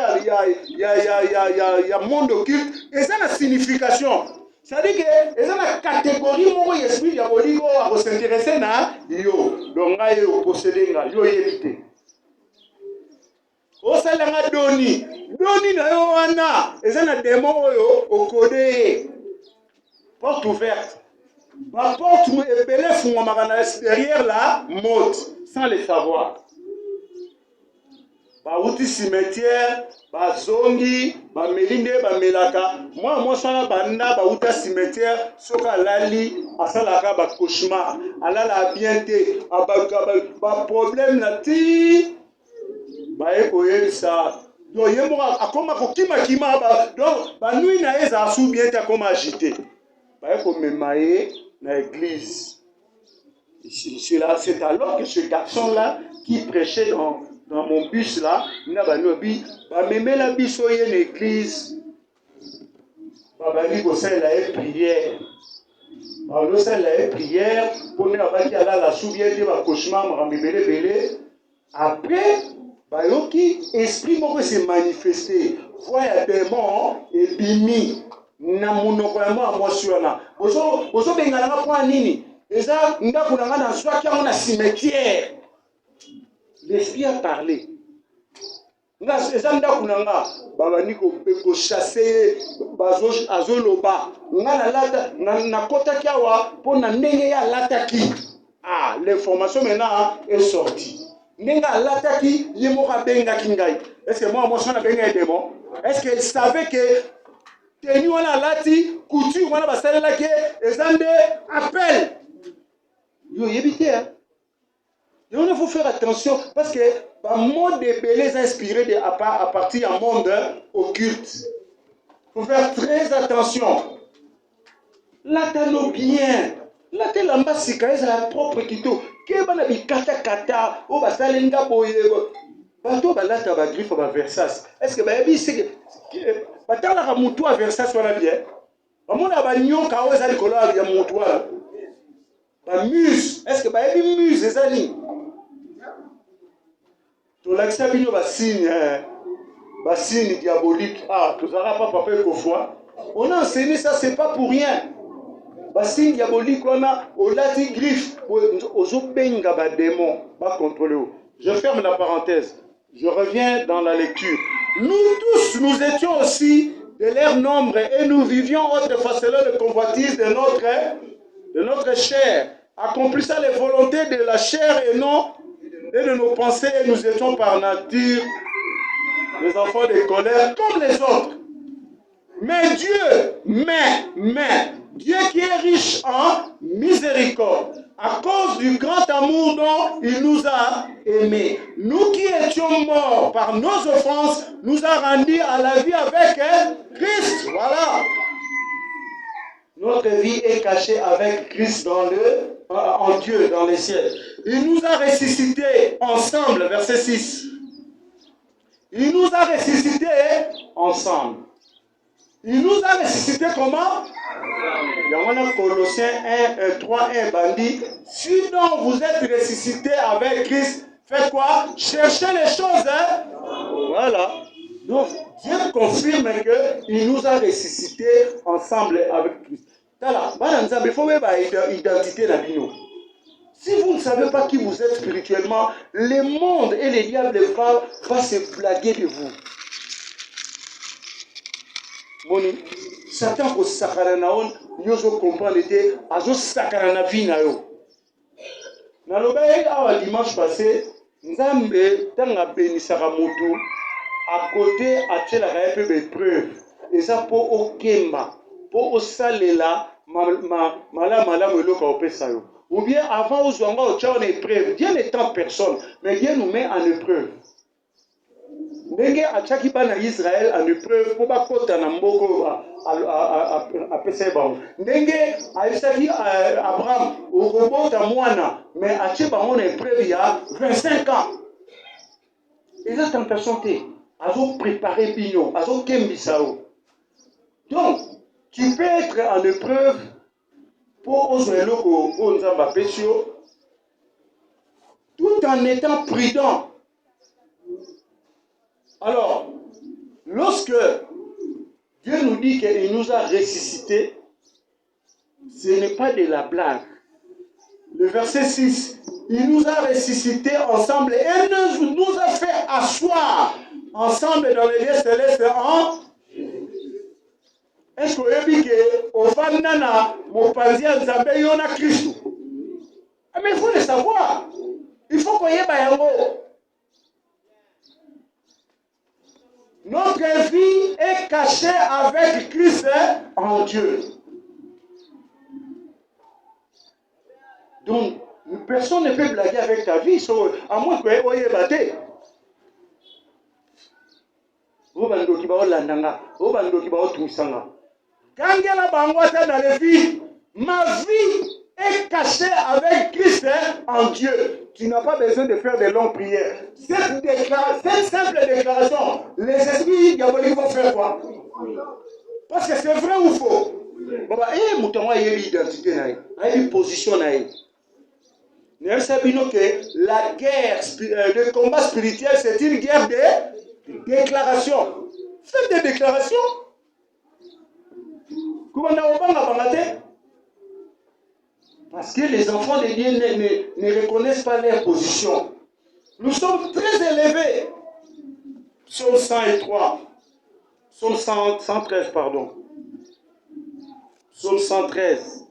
ya monde occulte et ça a signification. Ça dit que et ça la catégorie moko esprit ya bolingo a s'intéresser na yo donc nga yo posséder nga yo éviter o salanga doni na yo wana et ça na démon oyo okode porte ouverte. Ma porte est belle derrière la mode, sans le savoir. Ba outi cimetière, ba zongi, ba melinde, ba melaka. Moi, ça banda ba outa cimetière, soka lali, asalaka ba cauchemar, alala bienté, ba problème na ti, ba ekoye ça. Donc yemo akoma ko kima ba donc ba nuit na eza sou bienté akoma agité. Ba eko memaye dans l'église. C'est alors que ce garçon-là qui prêchait dans mon bus là, il a dit, mais la bus dans l'église, il a prière. Alors ça la prière pour ne pas qu'il y a la souvienne de cauchemar, après, qui esprit moi s'est manifesté, voyez démon et bimi. Na monoko ya mwasiwana bozo bengana kwa nini eza ndaku nanga na swaki na cimetière. L'esprit a parlé nga eza ndaku nanga babani ko chasser bazo azoloba nga na lata na kota kiawa pona ndenge ya lataki. Ah, l'information maintenant est sortie. Nenga lataki yemoka benga kingai. Est-ce que moi je na benga démon? Est-ce qu'elle savait que tenu on a lati couture on a basale là que ezande appel yo yebité hein. Et on faut faire attention parce que le monde de belés inspiré à partir du monde occulte. Il faut faire très attention. Là t'as nos biens. Là t'es la masse c'est la propre kito. Que bana bi kata o basale nga boye. Bato balata ba griffe ba versas. Est-ce que ba yebi c'est batala ka mutu a versas wana bien. Bamona ba nyoka o ezali kolo ya mutu wana. Ba muse, est-ce que ba yebi muse ezali? To l'accès bino ba signe diabolique. Ah, tu n'auras pas papa une fois. On a enseigné ça, c'est pas pour rien. basi diabolique wana olati griffe ozobenga ba démon ba contrôler. Je ferme la parenthèse. Je reviens dans la lecture. Nous tous, nous étions aussi de leur nombre et nous vivions autrefois selon le convoitise de notre chair, accomplissant les volontés de la chair et de nos pensées, et nous étions par nature les enfants de colère comme les autres. Mais Dieu qui est riche en miséricorde, à cause du grand amour dont il nous a aimés, nous qui étions morts par nos offenses, nous a rendus à la vie avec Christ. Voilà. Notre vie est cachée avec Christ en Dieu, dans les cieux. Il nous a ressuscités ensemble, verset 6. Il nous a ressuscités ensemble. Il nous a ressuscités comment? Il y a Colossiens 1, 3, 1 bandit. Sinon vous êtes ressuscités avec Christ, faites quoi? Cherchez les choses. Voilà. Donc Dieu confirme qu'il nous a ressuscités ensemble avec Christ. Il faut identité la vie. Si vous ne savez pas qui vous êtes spirituellement, le monde et les diables vont se blaguer de vous. Moni, Satan ko sakana na on, yozo comprendre te, azo sakana na vie na yo. Na lobaye awa dimanche passé, Nzambe tanga benisaka motu, à côté atiela ka peu de preuve. Eza po okemba, po osalela mala eloko opesa yo. Ou bien avant ozwanga otia en épreuve. Dieu n'étend personne, mais Dieu nous met en épreuve. Ndenge achaki bana Israël en épreuve pour bakota na mboko apesa bango. Ndenge aisaki Abraham okobota mwana mais atie bango na épreuve il y a 25 ans. Ils ont tentation te. Azo préparer bino, azo kembisao. Donc, tu peux être en épreuve pour ozweloko onzamba pesio tout en étant prudent. Alors, lorsque Dieu nous dit qu'il nous a ressuscités, ce n'est pas de la blague. Le verset 6, il nous a ressuscités ensemble et nous a fait asseoir ensemble dans les lieux célestes en... Est-ce que vous avez dit que Nana, mon pazia, Nzambe, yona Christ? Mais il faut le savoir. Il faut qu'on y ait bayango. Notre vie est cachée avec Christ en Dieu. Donc, personne ne peut blaguer avec ta vie, à moins que tu aies battu. Vous avez dit dans les vies, ma vie est cachée avec Christ en Dieu. Tu n'as pas besoin de faire de longues prières. Cette simple déclaration, les esprits diaboliques vont faire quoi? Parce que c'est vrai ou faux? Il y a une identité, il y a une position. Nous savons que la guerre, le combat spirituel, c'est une guerre de déclaration. Faites des déclarations. Parce que les enfants de Dieu ne reconnaissent pas leur position. Nous sommes très élevés. Psaume 103. Psaume 113, pardon. Psaume 113.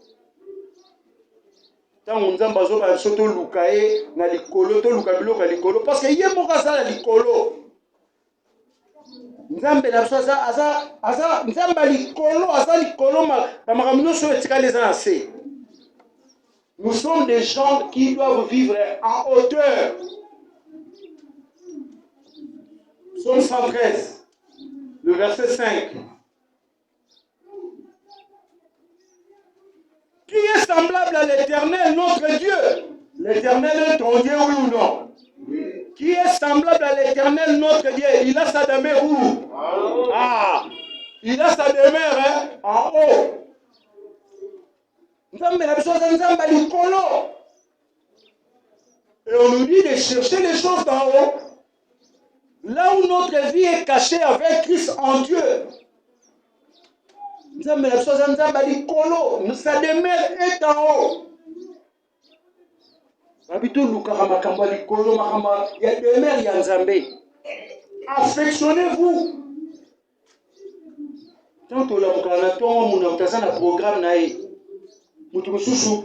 Tant on a besoin de soto lukae na likolo to lukabilo ka likolo parce que yé mo kasa likolo. Nzambe na so aza nzamba likolo aza likolo ba makamino so etikali za assez. Nous sommes des gens qui doivent vivre en hauteur. Psaume 113, le verset 5. Qui est semblable à l'Éternel, notre Dieu? L'Éternel est ton Dieu, oui ou non? Oui. Qui est semblable à l'Éternel, notre Dieu? Il a sa demeure où? Ah, il a sa demeure en haut. Et on nous dit de chercher les choses d'en haut. Là où notre vie est cachée avec Christ en Dieu. Nzambe na biso aza Nzambe likolo, sa demeure est en haut. Babito lukaka makambo likolo, makambo ya demeure ya Nzambe. Affectionnez-vous. Tant que la mon programme naï. Mutu susu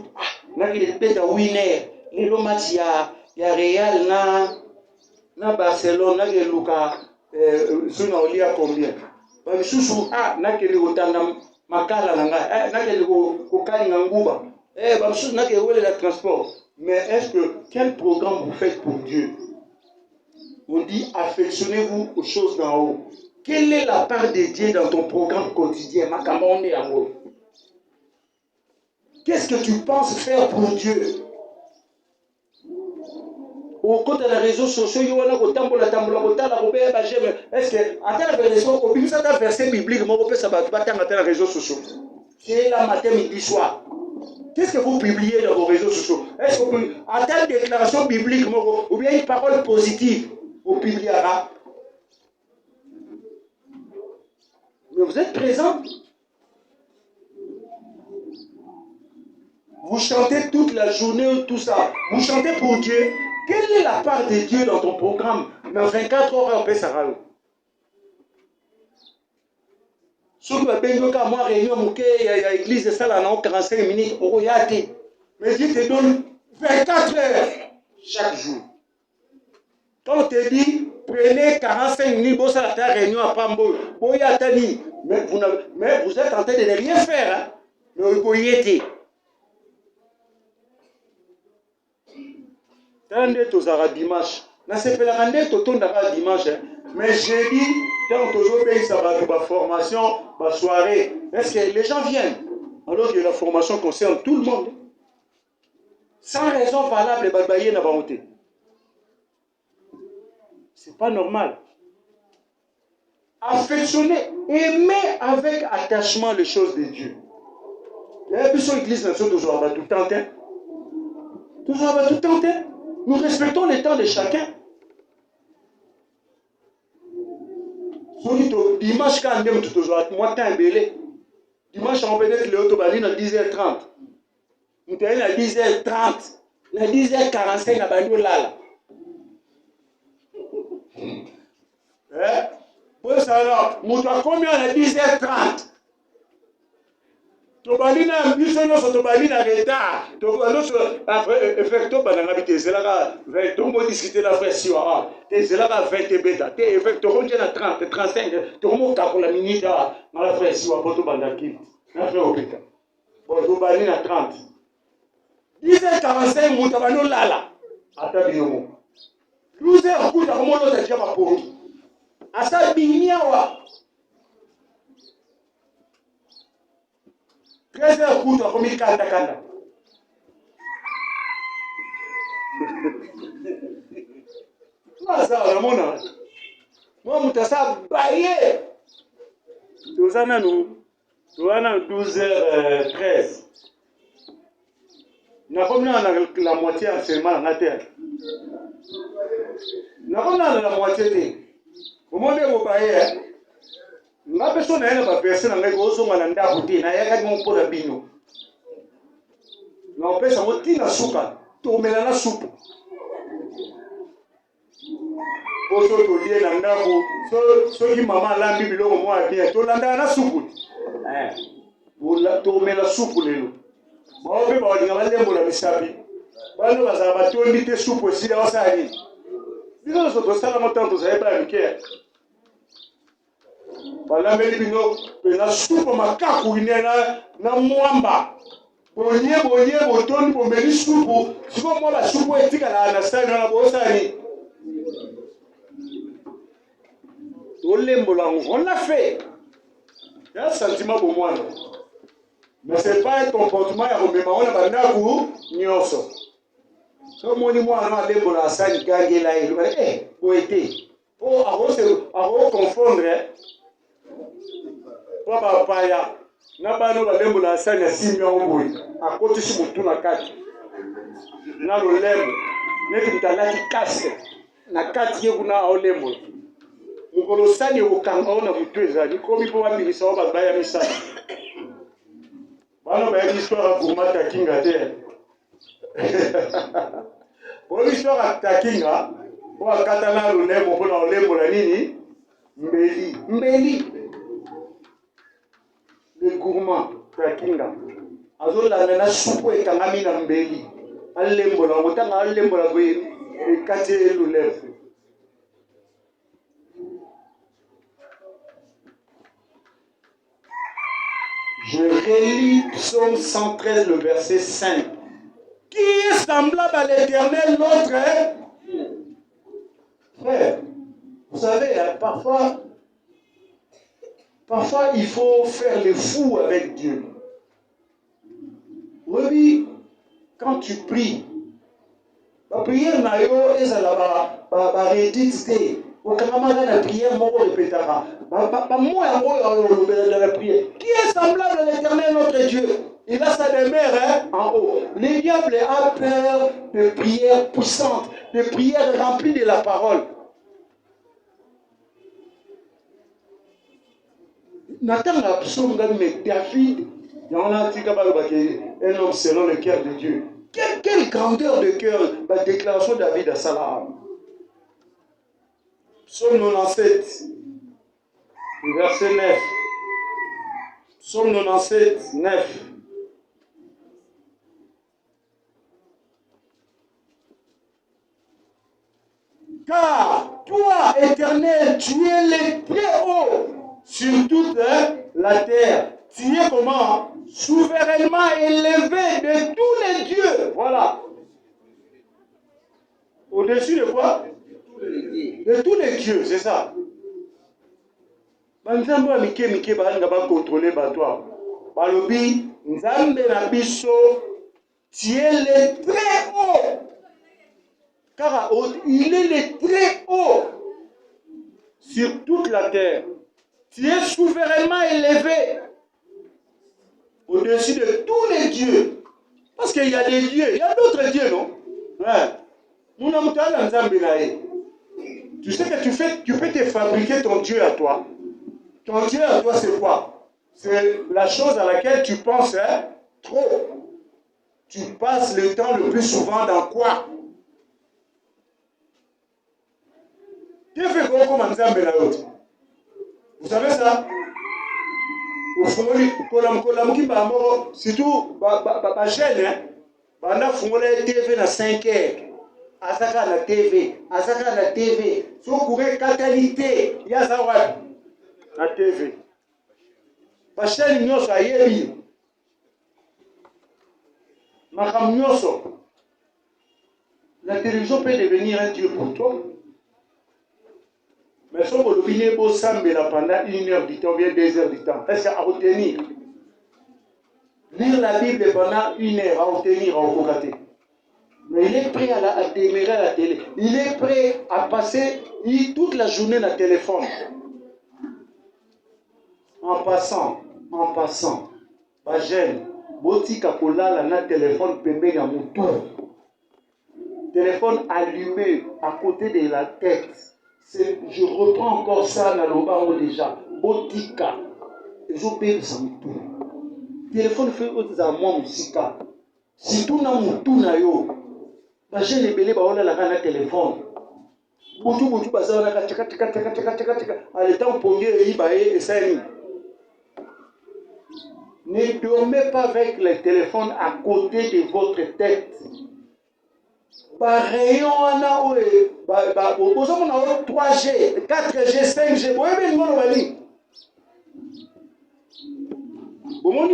na ki peta winner. Le match ya Real na Barcelone na ke luka suna olia combien. Ba susu na ke likotanda makala na ngai. Na ke ko kani nguba. Ba susu na ke wele la transport. Mais est-ce que quel programme vous faites pour Dieu? On dit affectionnez-vous aux choses d'en haut. Quelle est la part de Dieu dans ton programme quotidien? Qu'est-ce que tu penses faire pour Dieu? Au côté des réseaux sociaux, il y a est-ce que à tel verset biblique, moi, je peux les réseaux sociaux. C'est la matin, midi, soir. Qu'est-ce que vous publiez dans vos réseaux sociaux? Est-ce que vous, à telle déclaration biblique, ou bien une parole positive, vous publiez? Mais vous êtes présent. Vous chantez toute la journée, tout ça. Vous chantez pour Dieu. Quelle est la part de Dieu dans ton programme? Dans 24 heures, on peut s'arrêter. Si vous avez une réunion, il y a l'église de Salah, 45 minutes, mais Dieu te donne 24 heures chaque jour. Quand on te dit, prenez 45 minutes pour faire la réunion à Pambo, mais vous êtes en train de ne rien faire. Hein? Mais vous pouvez y être. Dimanche. Mais jeudi, quand ça va la formation, la soirée, est-ce que les gens viennent? Alors que la formation concerne tout le monde. Sans raison valable, c'est pas normal. Affectionner, aimer avec attachement les choses de Dieu. Et puis sur l'église, toujours tout le temps. Toujours tout le temps. Nous respectons le temps de chacun. Dimanche, quand on aime tout toujours, moi, temps belé. Dimanche, on peut être le autobaline à 10h30. Nous sommes à 10h30. À 10h45, on va nous là. Pour ça, là, nous sommes combien à 10h30? Tobalina bisono so tobalina retard après effecto bananga bité zelaka 20 tombo discuter la frère siwa te zelaka 20 beta te effecto on na 30 35 tomo ka pour la minute na la frère siwa poto bandaki na frère opita bon tobalina 30 10h45 mutabano lala ata biyomo 12h kuta komo lota jaba po asa binyawa 13h kuta komi kanda. Ça, mona. Moi, mutasa baye. Tozana nous. Tozana 12h13. Na comme la moitié seulement na terre. Na comme la moitié. Comment vous baye? La personne n'a pas personne avec eux sont à l'endroit na yaka mon pour la bino. Na pesa moti na suka, to mela na soupe. Oso to lié na ndako, so ki mama lambi biloko moi bien, to landa na soupe. To mela soupe lelo. Ba obe ba dinga balembo la bisabi. Bano baza ba tondi te soupe aussi la wasani. Biso so to sala motanto za eba mike. Voilà, mais il y a une soupe na mwamba. Bonye, botoni, bomeli soupe. Si vous avez la soupe, et tika la anastane, na bosani. On l'a fait. Il y a un sentiment pour moi. Mais ce n'est pas un comportement, on a un coup, nyoso. Si vous avez un lembo la sani, gagé la il va dire, oh, à confondre. Papa paya na bano balembo la sani simya omboyi akoti si mutu na kati na lolembo neti mtalaki kaste na kati ye kuna olembo mukolo sani ukanga ona mutu ezali komi po bambilisa wa babaya misala Bana ba histoire à Gourma Takinga te. Pour l'histoire à Takinga, pour à Katana Lulembo, pour l'Olembo la nini, Mbeli. Mbeli. Le gourmand Takinga. Azo la nana soupe et kangami na Mbeli. Alembo la, otanga alembo la boye, et kate Lulembo. Je relis Psaume 113, le verset 5. Qui est semblable à l'Éternel, notre frère? Vous savez, hein, parfois, il faut faire le fou avec Dieu. Oui, quand tu pries, la prière n'a pas réédité. Au Canada, la prière, moi, je répétera. La prière. Qui est semblable à l'Éternel, notre Dieu? Il a sa demeure en haut. Le diable a peur de prières puissantes, de prières remplies de la parole. Nathan a psaume mais David, un homme selon le cœur de Dieu. Quelle grandeur de cœur, la déclaration de David à Salah. Psaume 97, verset 9. Psaume 97, 9. Car toi, Éternel, tu es le très haut sur toute la terre. Tu es comment? Souverainement élevé de tous les dieux. Voilà. Au-dessus de quoi? De tous les dieux, c'est ça. Banzambo mike banga ba contrôler batwa. Balobi nzambe na biso, tu es le très haut. Car il est le très haut sur toute la terre. Tu es souverainement élevé au-dessus de tous les dieux. Parce qu'il y a des dieux, il y a d'autres dieux, non? Ouais. Tu sais que tu peux te fabriquer ton Dieu à toi. Ton Dieu à toi, c'est quoi? C'est la chose à laquelle tu penses trop. Tu passes le temps le plus souvent dans quoi? Qui fait quoi comme Nzambe na l'autre? Vous savez ça? Au fond, surtout, jeune, on a TV na 5 heures. Asaka na TV, Asaka na TV. Si vous courez qualité, il y a ça na TV. Parce que nous sommes yebi. La télévision peut devenir un Dieu pour toi. Mais si vous l'oubliez pendant 1 heure du temps, bien 2 heures du temps, est-ce qu'à retenir? Lire la Bible pendant 1 heure, à retenir, à regarder. Mais il est prêt à démarrer à la télé. Il est prêt à passer toute la journée dans le téléphone. En passant, Bagel, Botika Kolala na téléphone pembé dans mon tour. Téléphone allumé à côté de la tête. Je reprends encore ça dans le bas déjà. Botika. Et je paye ça mon tour. Téléphone fait autres à moi musique. Si tout n'a mon tour na yo. Bagel est belé baola la gana téléphone. Boutou baza na tika. À l'état pongé ibaé et ça. Ne dormez pas avec le téléphone à côté de votre tête. Par rayon, on a 3G, 4G, 5G. Vous voyez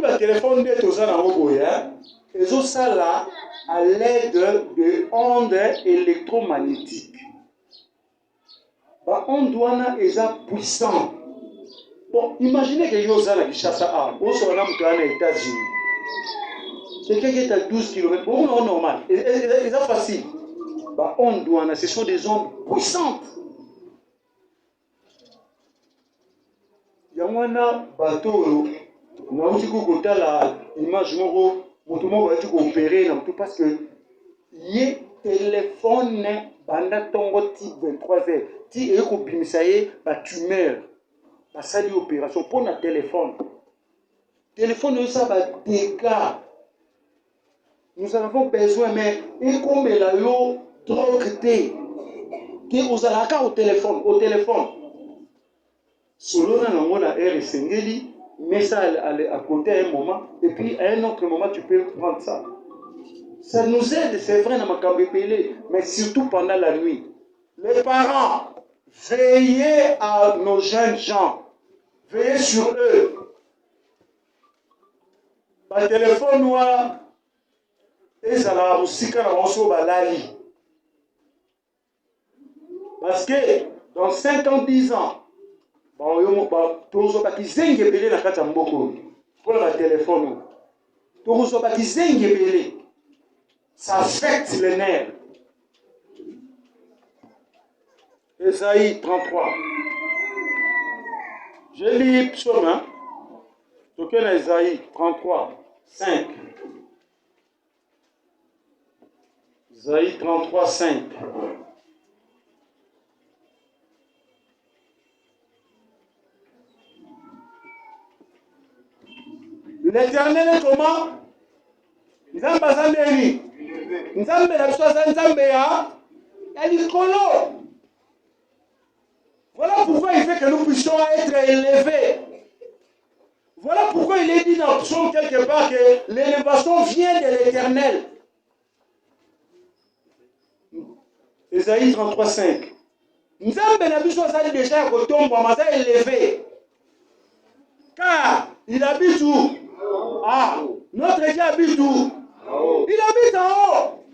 bien, le téléphone de Tozana Oboya, et ça là à l'aide de ondes électromagnétiques. On doit être puissant. Bon, imaginez que Yosa qui chasse à où sont les États-Unis. Quelqu'un qui est à 12 km, bon, non, normal. C'est facile. On doit, ce sont des ondes puissantes. Il y a un bateau, on a aussi l'image, on va opérer parce que le téléphone, pendant ton type 23h, si tu meurs. Ça dit opération pour un téléphone. téléphone, ça va dégâts. Nous en avons besoin, mais et comme la yo drogue té, que vous allez au téléphone. Selon la RSNG, mets ça à côté à un moment, et puis à un autre moment, tu peux prendre ça. Ça nous aide, c'est vrai, dans ma cambépélé, mais surtout pendant la nuit. Les parents, veillez à nos jeunes gens. Veillez sur eux. Par téléphone noir, et ça la aussi quand on se balali. Parce que dans 5 ans, 10 ans, tous les qui zengent belé na kata mboko pour le téléphone. Tous les qui zengent belé, ça affecte les nerfs. Ésaïe 33. Je lis psaume, hein? Donc, Ésaïe 33, 5. Ésaïe 33, 5. L'Éternel est comment? Nzamba Zandeni. Nzambe la bisoza Nzambe ya Likolo. Voilà pourquoi il fait que nous puissions être élevés. Voilà pourquoi il est dit dans le psaume quelque part que l'élévation vient de l'Éternel. Ésaïe 33, 5. Nzambe la bisoza déjà kotomba maza élevé. Car il habite où? Ah, notre Dieu habite où? Il habite en haut.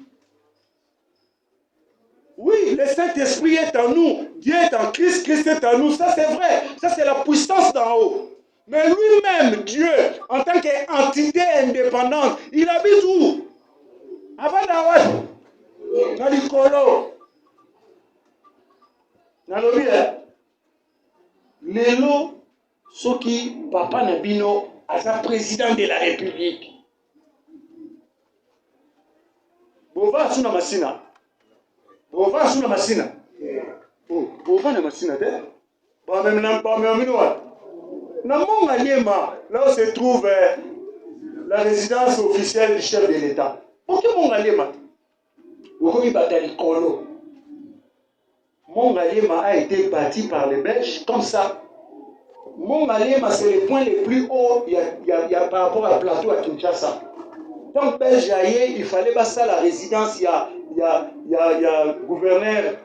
Oui, le Saint-Esprit est en nous. Dieu est en Christ, Christ est en nous. Ça, c'est vrai. Ça, c'est la puissance d'en haut. Mais lui-même, Dieu, en tant qu'entité indépendante, il habite où? Avant d'avoir dans l'Ikolo. Dans le bien. Lélo, ce qui, Papa Nabino, est président de la République. Bova suna masina. Bova suna masina. Oh, bova na masina de. Ba même na monga liema, là où se trouve la résidence officielle du chef de l'État. Pourquoi monga liema? Okomi batali kolo. Monga liema a été bâti par les Belges comme ça. Monga liema c'est le point le plus haut il y a par rapport à plateau à Kinshasa. Donc, Belgiaïe, il fallait pas ça la résidence, il y a gouverneur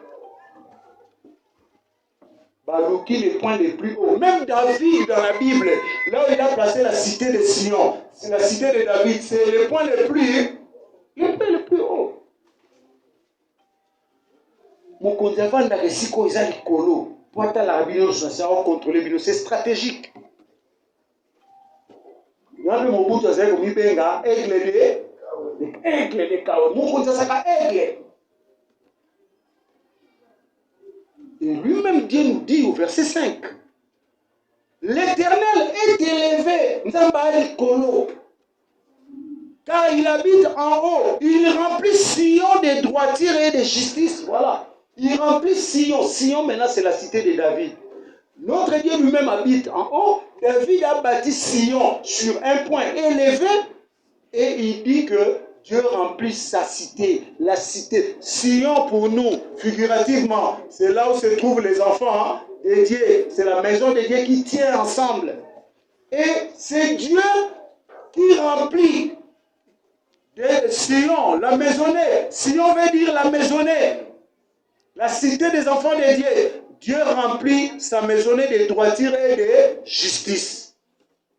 Balouki, les points les plus hauts. Même David dans la Bible, là où il a placé la cité de Sion, c'est la cité de David, c'est le point le plus haut. Mon condamnant n'a réussi qu'on ait l'écolo. Pour être la Bible, c'est stratégique. Il y a un moment où tu as dit que tu as aigle de chaos. Et lui-même, Dieu nous dit au verset 5, l'Éternel est élevé, car il habite en haut. Il remplit Sion de droiture et de justice. Voilà. Il remplit Sion. Sion, maintenant, c'est la cité de David. Notre Dieu lui-même habite en haut. David a bâti Sion sur un point élevé. Et il dit que Dieu remplit sa cité. La cité. Sion pour nous, figurativement, c'est là où se trouvent les enfants de Dieu. C'est la maison de Dieu qui tient ensemble. Et c'est Dieu qui remplit Sion, la maisonnée. Sion veut dire la maisonnée. La cité des enfants de Dieu. Dieu remplit sa maisonnée de droiture et de justice.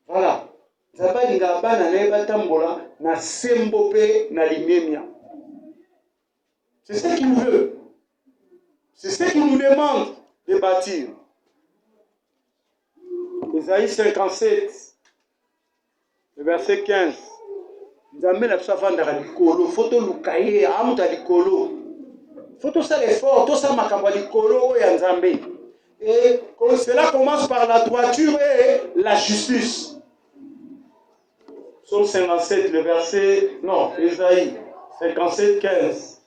Voilà. C'est ce qu'il veut. C'est ce qu'il nous demande de bâtir. Ésaïe 57, le verset 15. Nzambe na psa vanda likolo, photo lukaye, amuta likolo. Photo ça l'effort, tout ça makamba likolo ya Nzambe. Et cela commence par la droiture et la justice. Psaume 57, le verset, non, Ésaïe 57, 15.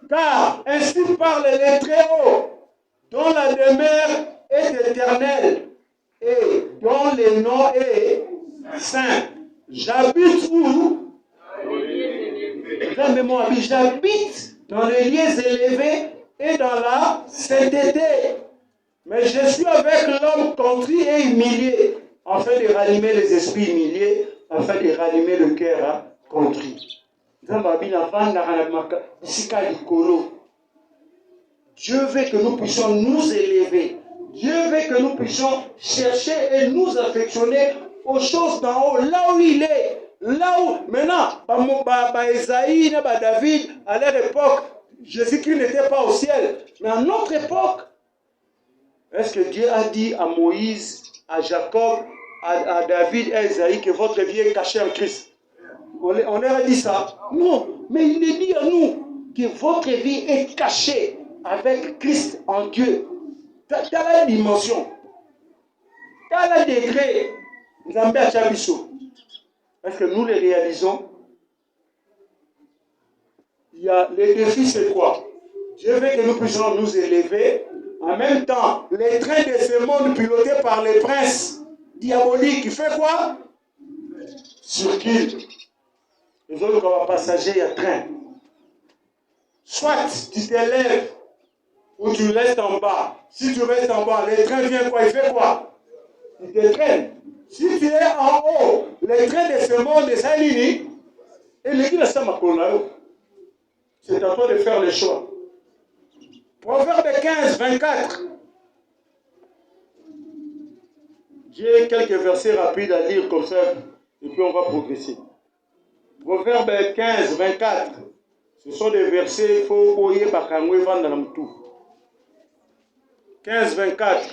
Car ainsi parle les Très-Hauts, dont la demeure est éternelle et dont le nom est saint. J'habite où? J'habite dans les lieux élevés et dans la sainteté. Mais je suis avec l'homme contrit et humilié, afin de ranimer les esprits humiliés, afin de ranimer le cœur contrit. Dieu veut que nous puissions nous élever. Dieu veut que nous puissions chercher et nous affectionner aux choses d'en haut, là où il est. Là où, maintenant, Esaïe, David, à leur époque, Jésus-Christ n'était pas au ciel. Mais à notre époque, est-ce que Dieu a dit à Moïse, à Jacob, à David et à Esaïe que votre vie est cachée en Christ? On leur a dit ça? Non, mais il est dit à nous que votre vie est cachée avec Christ en Dieu. Dans la dimension, dans le degré, est-ce que nous les réalisons? Il y a les défis, c'est quoi? Dieu veut que nous puissions nous élever. En même temps, les trains de ce monde pilotés par les princes diaboliques, il fait quoi? Sur qui? Les autres comme passagers, il y a train. Soit tu t'élèves ou tu restes en bas. Si tu restes en bas, les trains viennent quoi? Il fait quoi? Il te traîne. Si tu es en haut, les trains de ce monde, de Salini, et les guides c'est à toi de faire le choix. Proverbe 15, 24. J'ai quelques versets rapides à lire comme ça, et puis on va progresser. Proverbe 15, 24. Ce sont des versets, il faut oublier par Kangwe Van dans le tout. 15, 24.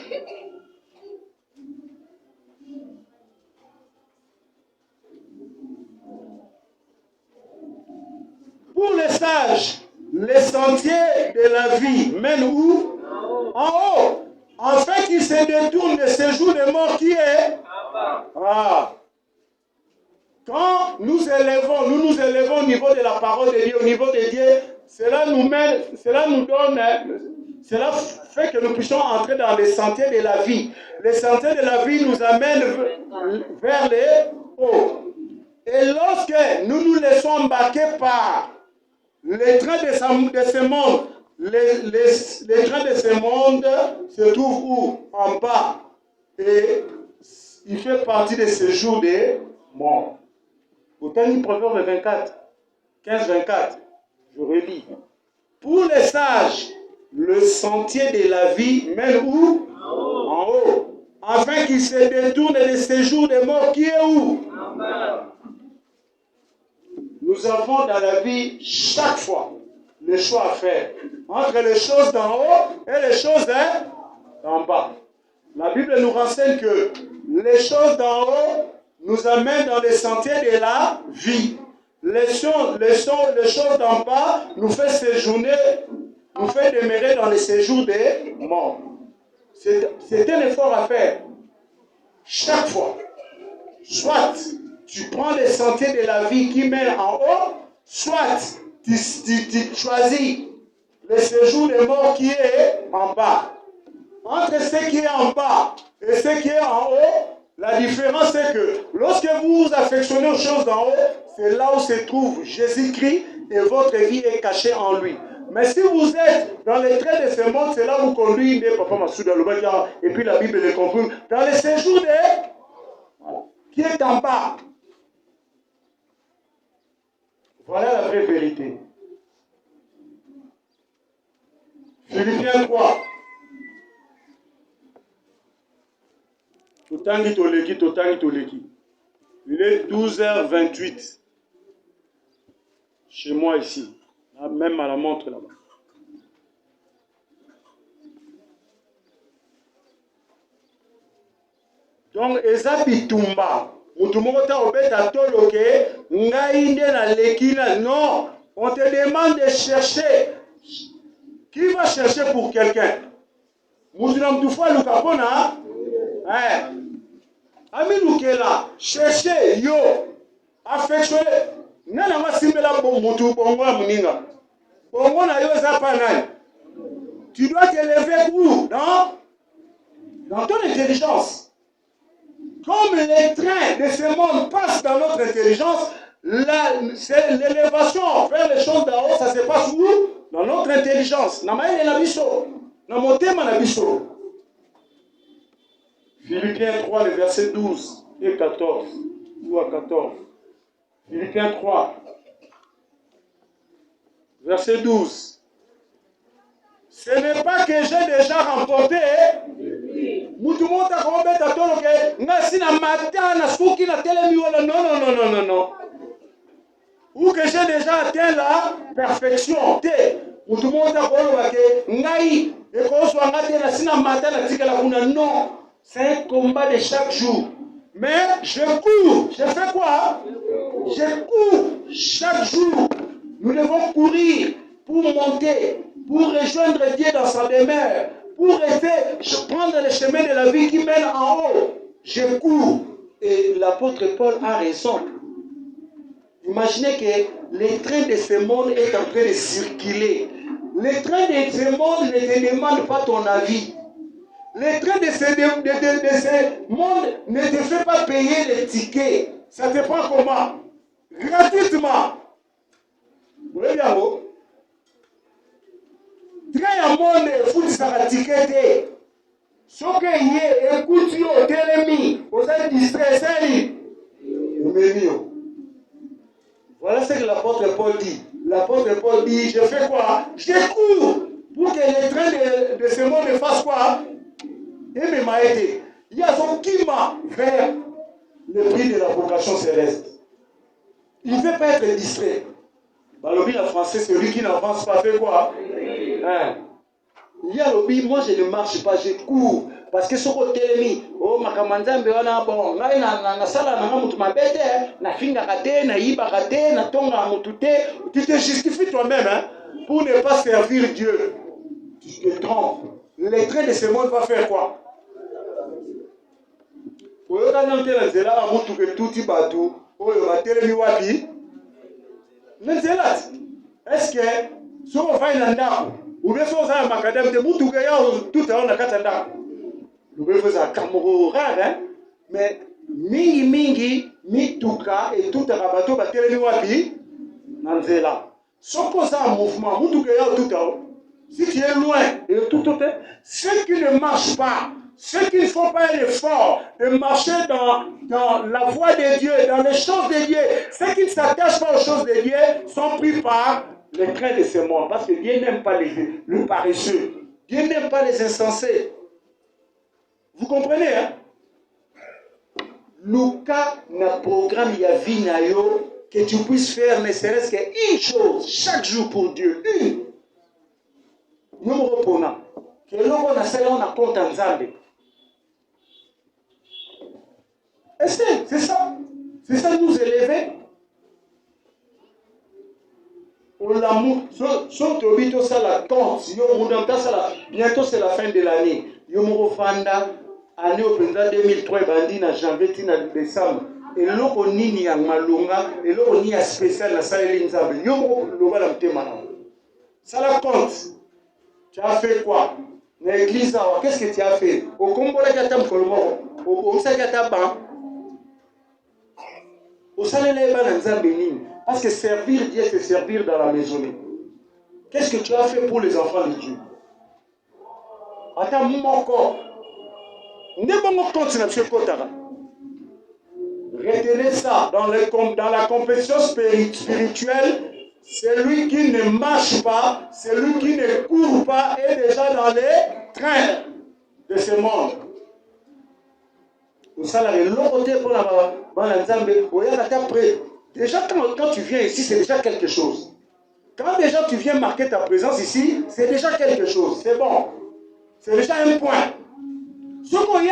Pour les sages, les sentiers de la vie mènent où? En haut. Afin qu'ils se détournent de ce jour de mort qui est? Quand nous nous élevons au niveau de la parole de Dieu, au niveau de Dieu, cela fait que nous puissions entrer dans les sentiers de la vie. Les sentiers de la vie nous amènent vers les hauts. Et lorsque nous nous laissons embarquer par les trains de ce monde, les trains de ce monde se trouvent où? En bas. Et il fait partie de ce jour des morts. Autant dit Proverbe 24, 15, 24. Je relis. Pour les sages, le sentier de la vie mène où? En haut. Afin qu'ils se détournent de ce jour des morts qui est où? En bas. Nous avons dans la vie chaque fois le choix à faire entre les choses d'en haut et les choses d'en bas. La Bible nous renseigne que les choses d'en haut nous amènent dans les sentiers de la vie. Les choses d'en bas nous fait séjourner, nous fait demeurer dans les séjours des morts. C'est un effort à faire chaque fois. Soit tu prends les sentiers de la vie qui mènent en haut, soit tu choisis le séjour des morts qui est en bas. Entre ce qui est en bas et ce qui est en haut, la différence c'est que lorsque vous vous affectionnez aux choses d'en haut, c'est là où se trouve Jésus-Christ et votre vie est cachée en lui. Mais si vous êtes dans les traits de ce monde, c'est là où vous conduisez Papa Massoud Alobaka, et puis la Bible les confirme, dans les séjours qui est en bas. Voilà la vraie vérité. Philippiens 3. Totangi Toleki. Il est 12h28. Chez moi ici. Même à la montre là-bas. Donc, Eza Bitumba. Mutumota obeta toloke. Ngaïnde na lekina. Non. On te demande de chercher. Qui va chercher pour quelqu'un? Mutunam Toufa Lukapona. Ami Lukela. Chercher. Yo. Affectionner. Nana ma simbela mutu bongo muninga. Tu dois t'élever où? Dans ton intelligence. Comme les trains de ce monde passent dans notre intelligence, l'élévation vers les choses d'en haut, ça se passe où? Dans notre intelligence. Philippiens 3, le verset 12 et 14. Ou à 14. Philippiens 3, verset 12. Ce n'est pas que j'ai déjà remporté. Non. Ou que j'ai déjà atteint la perfection. Non. C'est un combat de chaque jour. Mais je cours. Je fais quoi? Je cours chaque jour. Nous devons courir pour monter, pour rejoindre Dieu dans sa demeure, pour prendre le chemin de la vie qui mène en haut. Je cours. Et l'apôtre Paul a raison. Imaginez que le train de ce monde est en train de circuler. Le train de ce monde ne te demande pas ton avis. Le train de ce monde ne te fait pas payer les tickets. Ça te prend comment? Gratuitement. Vous voyez bien, vous? Train à monde, il faut ça la ticket. Ce que y est, écoute, au télémi, vous êtes distrait, voilà ce que l'apôtre Paul dit. L'apôtre Paul dit, je fais quoi? Je cours pour que le train de ce monde fasse quoi? Et me m'a aidé. Il y a son qui m'a vers le prix de la vocation céleste. Il ne veut pas être distrait. Balobi, la français, celui qui n'avance pas fait quoi? Hein? Il y a lobby, moi je ne marche pas, je cours. Parce que ce côté télémi, oh makamanzambe wana bon, ngai na sala na mutu mabete, na finga kate, na iba kate, na tonga mutu te, tu te justifies toi-même hein, pour ne pas servir Dieu. Tu te trompes. Le train de ce monde va faire quoi? Est-ce que si on va dans ou bien si on va à Macadam, de Moutouga, tout à l'heure, on a 4 ans. Nous faisons un Camoro rare, hein? Mais mingi, mituka et tout à rabato, bah, télé wapi, Nanzela. Sauf qu'on a un mouvement, Moutouga, tout à l'heure. Si tu es loin, et tout à l'heure, ceux qui ne marchent pas, ceux qui ne font pas l'effort de marcher dans la voie de Dieu, dans les choses de Dieu, ceux qui ne s'attachent pas aux choses de Dieu, sont pris par les trains de ce monde. Parce que Dieu n'aime pas le paresseux. Dieu n'aime pas les insensés. Vous comprenez, hein? Lucas n'a programme Yavinayo que tu puisses faire ne serait-ce qu'une chose chaque jour pour Dieu. Une. Nous reprenons. Que l'on a cela, on a compte en Zambie. C'est ça. C'est ça nous élever. Bientôt c'est la fin de l'année. Yomorofanda, année au président 2003, bandi na janvier, tina décembre. Et l'autre nini à Malunga, et l'autre ni à spécial na Saïli Nzambe. Yomorofanda la mtémana. Ça la compte. Tu as fait quoi? L'église, qu'est-ce que tu as fait? Au Congo, là, tu as fait au Congo, tu as fait au salaire, parce que servir Dieu, c'est servir dans la maisonnée. Qu'est-ce que tu as fait pour les enfants de Dieu? Attends, mon corps. Retenez ça dans la compétition spirituelle. Celui qui ne marche pas, celui qui ne court pas est déjà dans les trains de ce monde. Déjà, quand tu viens ici, c'est déjà quelque chose. Quand déjà tu viens marquer ta présence ici, c'est déjà quelque chose. C'est bon. C'est déjà un point. Ce qu'on y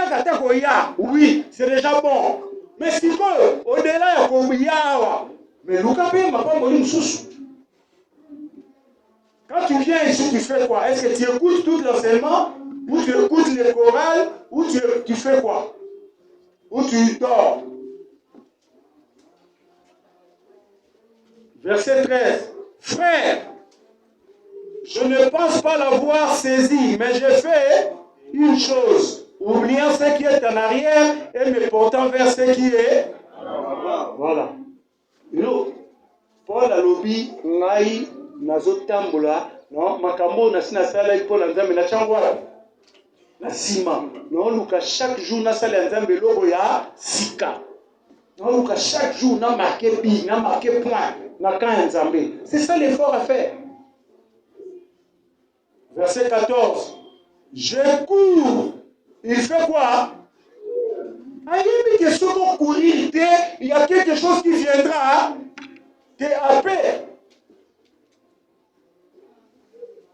a, oui, c'est déjà bon. Mais si au-delà, il y a mais Lucas m'a pas montré une souche. Quand tu viens ici, tu fais quoi? Est-ce que tu écoutes tout l'enseignement? Ou tu écoutes les chorales? Ou tu fais quoi? Ou tu dors? Verset 13. Frère, Je ne pense pas l'avoir saisi, mais j'ai fait une chose, oubliant ce qui est en arrière et me portant vers ce qui est. Voilà. Paul alobi ngai nazotambola no makambo na sina sala ipo na nzambe na changwa na sima no luka chaque jour na sala nzambe logo ya sika no luka chaque jour na marqué bi na marqué point na kan nzambe. C'est ça l'effort à faire. Verset 14. Je cours. Il fait quoi? Il y a quelque chose qui viendra te happer.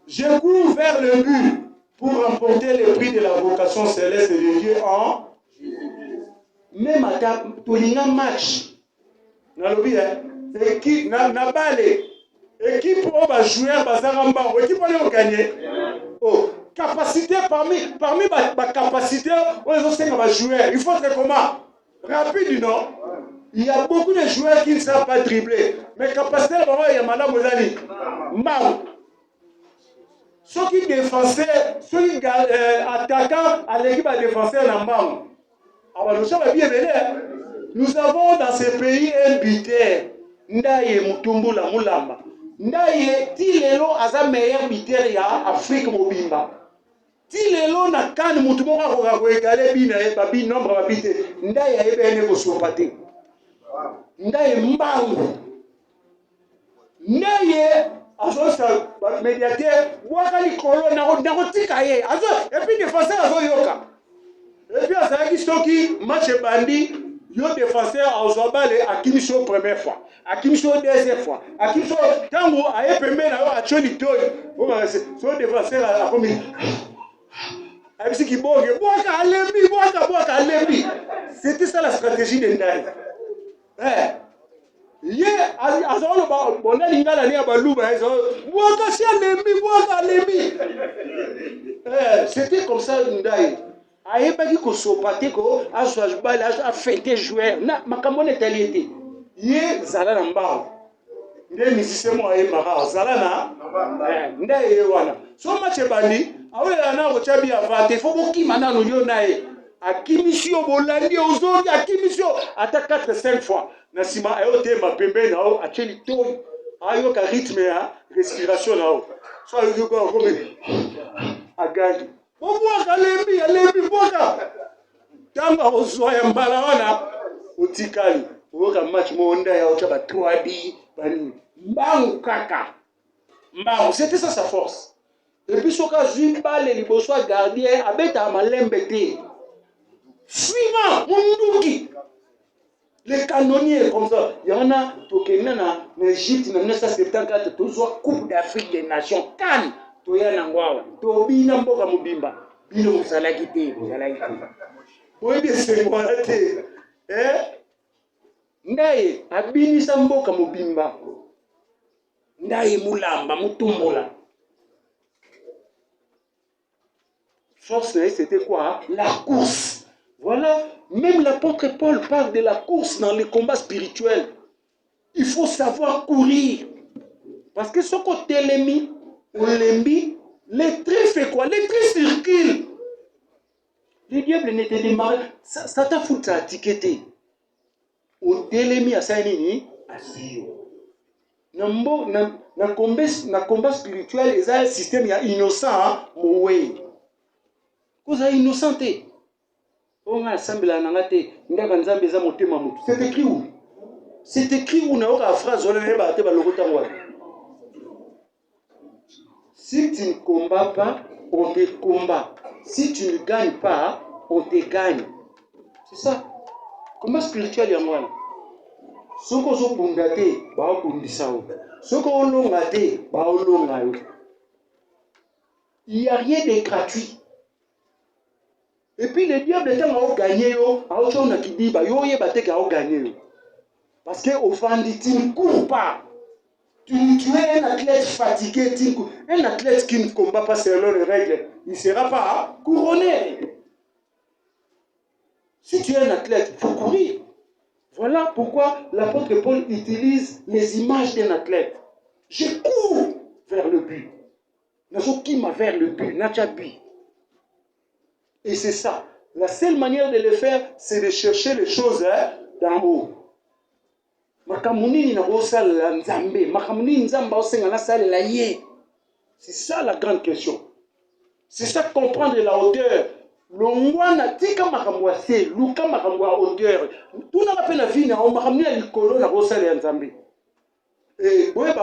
Je cours vers le but pour remporter le prix de la vocation céleste de Dieu en même à ta match. Nalobi équipe na balé équipe on va jouer bazaramba équipe on va gagner. Oh, capacité parmi ma capacité on va jouer. Il faut être comment? Rapide, non? Il y a beaucoup de joueurs qui ne savent pas dribbler. Mais capacité, il y a madame Ozani. Mbao. Ceux qui défensaient, ceux qui attaquant à l'équipe à défenseur en Mbao. Alors nous sommes bien venus. Nous avons dans ce pays un buteur. Ndaye Mutumbula Mulamba. Ndaye Tilelo aza meilleur buteur ya Afrique Mobimba. Tilelo na kan mutumoka ko egale bina e babi nombre babite. Ndaye ebene ko sopate. Ndaye Mbangu. Ndaye azosa médiateur waka likolo na kotika ye. Azo et puis défenseur azo yoka. Et puis azaki soki match bandi yo défenseur azobale akimiso première fois. Akimiso deuxième fois. Akimiso tango aye pembe na yo acholi toy. O ba so défenseur a komi. Abisi kibonge boka alembi boka alembi. C'était ça la stratégie de Ndaye. Ye azolo ba bona lingala ni abaluba ezo boka si alembi. C'était comme ça Ndaye. Ayebaki ko sopate ko azwajbala a fêter joueur na makambo ne taliete. Ye zala na mbao. Nde musicien mo aye mara zala na Ndaye wana. So match bandi awela na ko chabi avate fo bokima na no yo nae. Akimisio bolandi ozongi akimisio ata 4-5 fois. Na sima ayo te mapembe na o acheli toy. Ayo ka rythme ya respiration na o. So ayo ko komi agandi. Boka alembi boka. Tanga ozoya mbala wana utikali. Boka match mo onda ya otaba 3D bani. Mbangu kaka. Mbangu c'était ça sa force. Et puis soka zimba le liboso gardien abeta malembe te. Suivant munduki. Les canonniers comme ça, il y en a en Égypte en 1974 toujours Coupe d'Afrique des Nations Cannes. Toya nangwawa tobina mboka mubimba bino musalaki te oyebi esengwana te Ndaye abinisa mboka mubimba Ndaye mulamba mutumbola force c'était quoi? La course. Voilà, même l'apôtre Paul parle de la course dans les combats spirituels. Il faut savoir courir parce que ce côté l'ennemi Olembi, les traits fait quoi? Les traits circulent. Le diable n'était démarré. Ça t'a foutu à tiqueter. Au télémi à Sainini, à Sio. Na combat spirituel, il y a un système innocent, Moué. Vous êtes innocenté. On a assemblé à Nangate, Ndaganzambe Zamote Mamou. C'est écrit où? C'est écrit où? On a une phrase, on a une si tu ne combats pas, on te combat. Si tu ne gagnes pas, on te gagne. C'est ça. Combat spirituel, il y a moi. Ce qu'on a bundate, bah on bundisao. Ce qu'on a longate, bah on longayo. Il n'y a rien de gratuit. Et puis le diable est en gagné, à autre chose qui dit, bah yo y est gagné. Parce que au fond, tu ne cours pas. Tu es un athlète fatigué, un athlète qui ne combat pas selon les règles, il ne sera pas couronné. Si tu es un athlète, il faut courir. Voilà pourquoi l'apôtre Paul utilise les images d'un athlète. Je cours vers le but. Qui m'a vers le but, et c'est ça. La seule manière de le faire, c'est de chercher les choses d'en haut. C'est ça la grande question. C'est ça comprendre la hauteur. Longwana tika makamwase, luka makamwa hauteur. Tout n'a pas la vie na on makamni à l'icolo na rosale ya Nzambe. Et ouais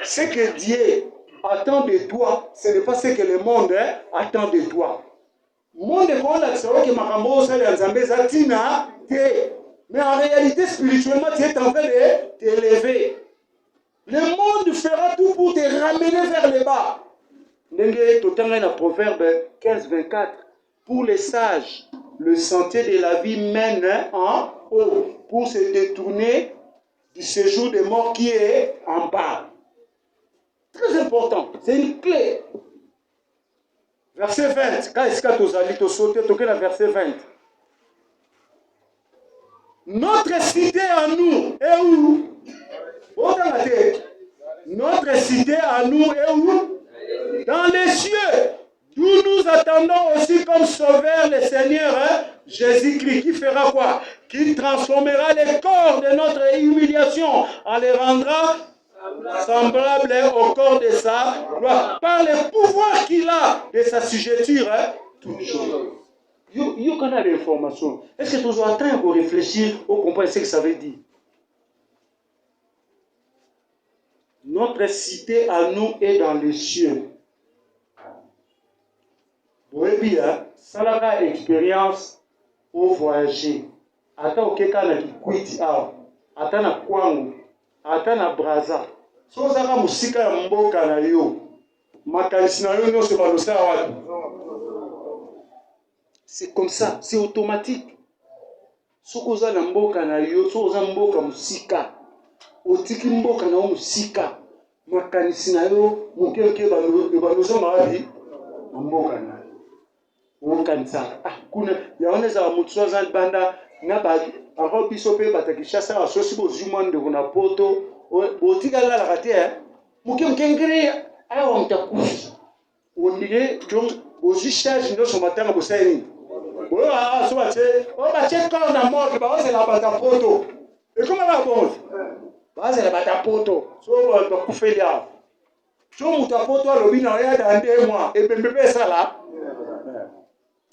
ce que Dieu attend de toi, ce n'est pas ce que le monde attend de toi. Le monde est comme là, c'est que makambo rosale ya Nzambe zatina te. Mais en réalité, spirituellement, tu es en train de t'élever. Le monde fera tout pour te ramener vers le bas. Dans Proverbe 15-24, pour les sages, le sentier de la vie mène en haut pour se détourner du séjour des morts qui est en bas. Très important, c'est une clé. Verset 20, quand est-ce que tu as sauté, tu as verset 20. Notre cité à nous est où? Notre cité à nous est où? Dans les cieux, d'où nous attendons aussi comme sauveur le Seigneur Jésus-Christ, qui fera quoi? Qui transformera les corps de notre humiliation en les rendra semblables au corps de sa gloire, par le pouvoir qu'il a de s'assujettir toutes choses. Vous connaissez l'information. Est-ce que tu as en train de réfléchir au comprendre ce que ça veut dire? Notre cité à nous est dans les cieux. Oui, bien, ça la expérience au voyager. Attends, au Kekana qui quitte, attends, na Kwangu, attends, na Braza. So, ça va musika ya mboka na yo. Makanisi na yo, non, c'est pas le ça. C'est comme ça, c'est automatique. So, koza na mboka na yo, so, koza mboka musika. Otiki mboka na yo musika. Makanisi na yo, muke banozo maadi, mboka na yo. Ukanisa kuna yaoneza mutso za banda na ba ako bisope batakishasa asosi bozumande kuna poto botika la kate muke mkengere ayo mtakufi ondire donc bozistage ndo somatanga bosaini oa so bache ko na mort ba ose la bata poto et comment va bon ba ose la bata poto so ba kufelia so mutapoto alobi na ya dande moi et bembebe sala.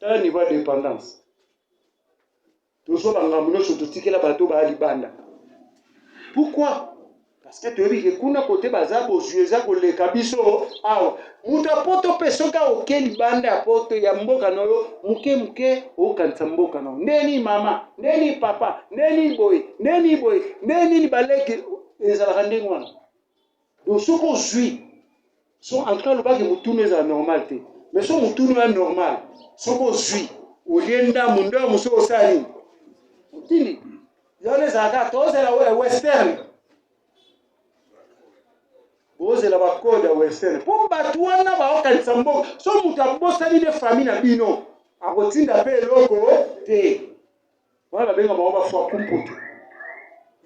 T'as un niveau de dépendance. Pourquoi? Parce que tu as vu que kuna côté bazabo jueza ko le kabiso awa muta poto pesoka okeli banda poto ya mboka noyo muke o kanisa mboka no ndeni mama ndeni papa ndeni boy ndeni baleki ezala ndengwana donc ce qu'on suit sont en train de pas que mutune za normalité mais sont mutune normal. Soko zui ulienda mundo muso osani tini yone zaka toze la western boze la bakoda western pour batwana ba okanisa mboka so mutabosani de famille na bino akotinda pe loko te wala benga ba fwa kumputu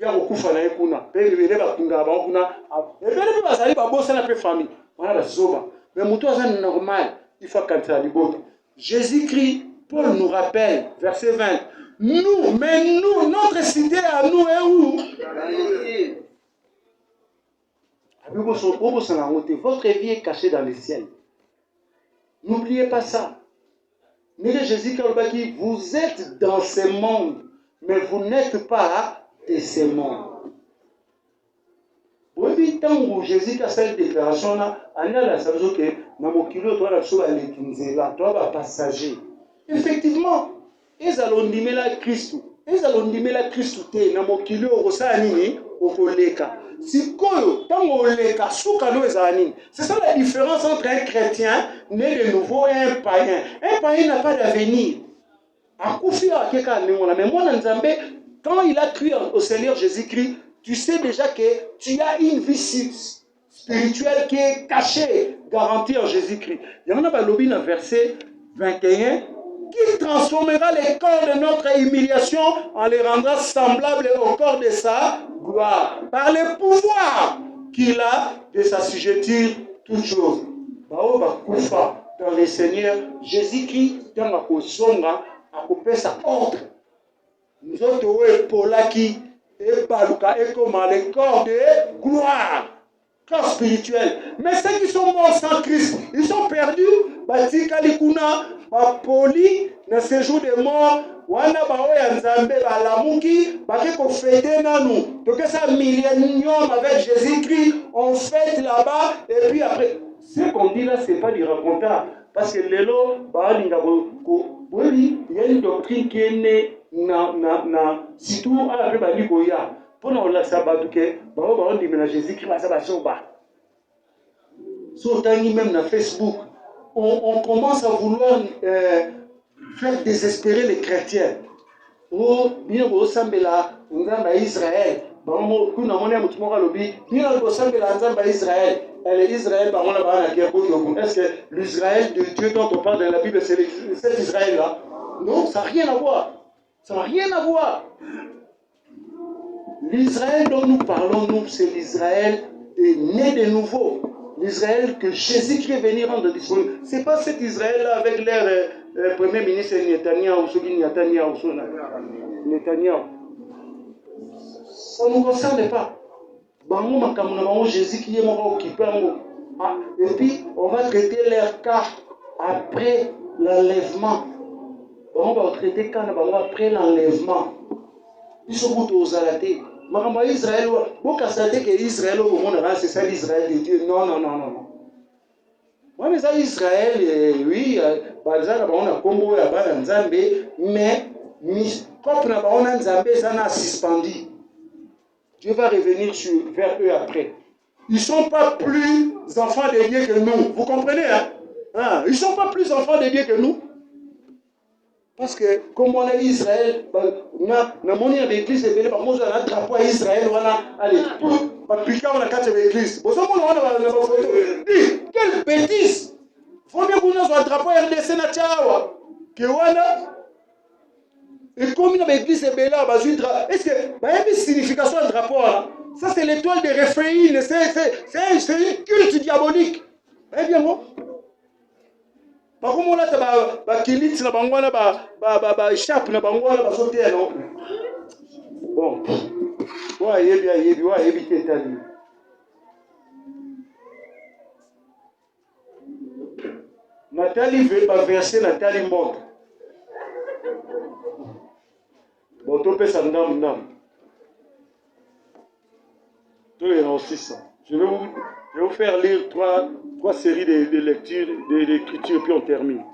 ya kokufa na ekuna pe bele bakunga ba kuna ebele bazali ba bosana pe famille wala zoba mais muto azana normal il faut kanisa libota. Jésus-Christ, Paul nous rappelle, verset 20, nous, notre cité à nous est où? Votre vie est cachée dans les ciels. N'oubliez pas ça. Mais Jésus-Christ, vous êtes dans ce monde, mais vous n'êtes pas de ce monde. Oui, tant que Jésus a cette déclaration là, ça veut dire que dans kilo toi la chose elle là, toi va passager. Effectivement, ils allons dire la Christ. Ils allons dire la Christ te na mokilo okosa nini okoleka. Si koyo tango oleka suka no ezani. C'est ça la différence entre un chrétien né de nouveau et un païen. Un païen n'a pas d'avenir. Akufi akeka ngona mais moi Nzambe quand il a cru au Seigneur Jésus-Christ, tu sais déjà que tu as une vie spirituelle qui est cachée, garantie en Jésus-Christ. Il y en a un lobby dans le verset 21, qui transformera les corps de notre humiliation en les rendra semblables au corps de sa gloire, par le pouvoir qu'il a de s'assujettir toutes choses. kufa dans le Seigneur, Jésus-Christ, dans la kozonga, a coupé sa ordre. Nous autres, Polaki, et Baluka, et comme les corps de gloire, corps spirituel. Mais ceux qui sont morts sans Christ, ils sont perdus. Batika Likuna, Poli, dans ce jour de mort, wana baoya nzambe balamuki bakeko fêter nanu donc ça millénium avec Jésus-Christ on fête là-bas et puis après ce qu'on dit là c'est pas du raconteur parce que lelo balinga oui il y a une doctrine qui est née na surtout à la bandi koya pour la sabbat que on dit mais Jésus-Christ va ça va soba sur même na Facebook on commence à vouloir faire désespérer les chrétiens. Oh, bien au Sambela, Nzamba Israël. Bon, kuna mona mutumora lobi, bien au Sambela Nzamba Israël. Et Israël, bah on l'a pas na est-ce que l'Israël de Dieu dont on parle dans la Bible, c'est cet Israël-là? Non, ça n'a rien à voir. Ça n'a rien à voir. L'Israël dont nous parlons, nous, c'est l'Israël né de nouveau. L'Israël que Jésus-Christ est venu rendre disponible. Ce n'est pas cet Israël-là avec leur premier ministre Netanyahu. Ça ne nous concerne pas. Jésus qui est occupé. Et puis, on va traiter leur cas après l'enlèvement. On va traiter quand après l'enlèvement. Ils sont tous aux alatés. Israël, que Israël, c'est ça l'Israël de Dieu. Non. Mais ça, Israël, oui, on a Congo, mais on a suspendu. Dieu va revenir vers eux après. Ils ne sont pas plus enfants de Dieu que nous. Vous comprenez, hein? Ils ne sont pas plus enfants de Dieu que nous. Parce que, comme on a Israël, on a l'église, on a un drapeau à Israël, on a, allez, on a 4 églises. Quelle bêtise! Il faut bien qu'on ait un drapeau RDC na Tchawa. Que voilà. Et comme une église est belle, est-ce que, il y a une signification de drapeau là? Ça, c'est l'étoile de Réphaïm, c'est une culte diabolique. Eh bien, bon. Par contre, là, tu as ba échappe na bangwana ba sauter non. Bon. Ouais, éviter ta vie. Nathalie veut pas verser Nathalie montre. Bon, tu peux ça ndam. Tous les 600. Je vais vous faire lire trois séries de lectures, d'écriture, puis on termine.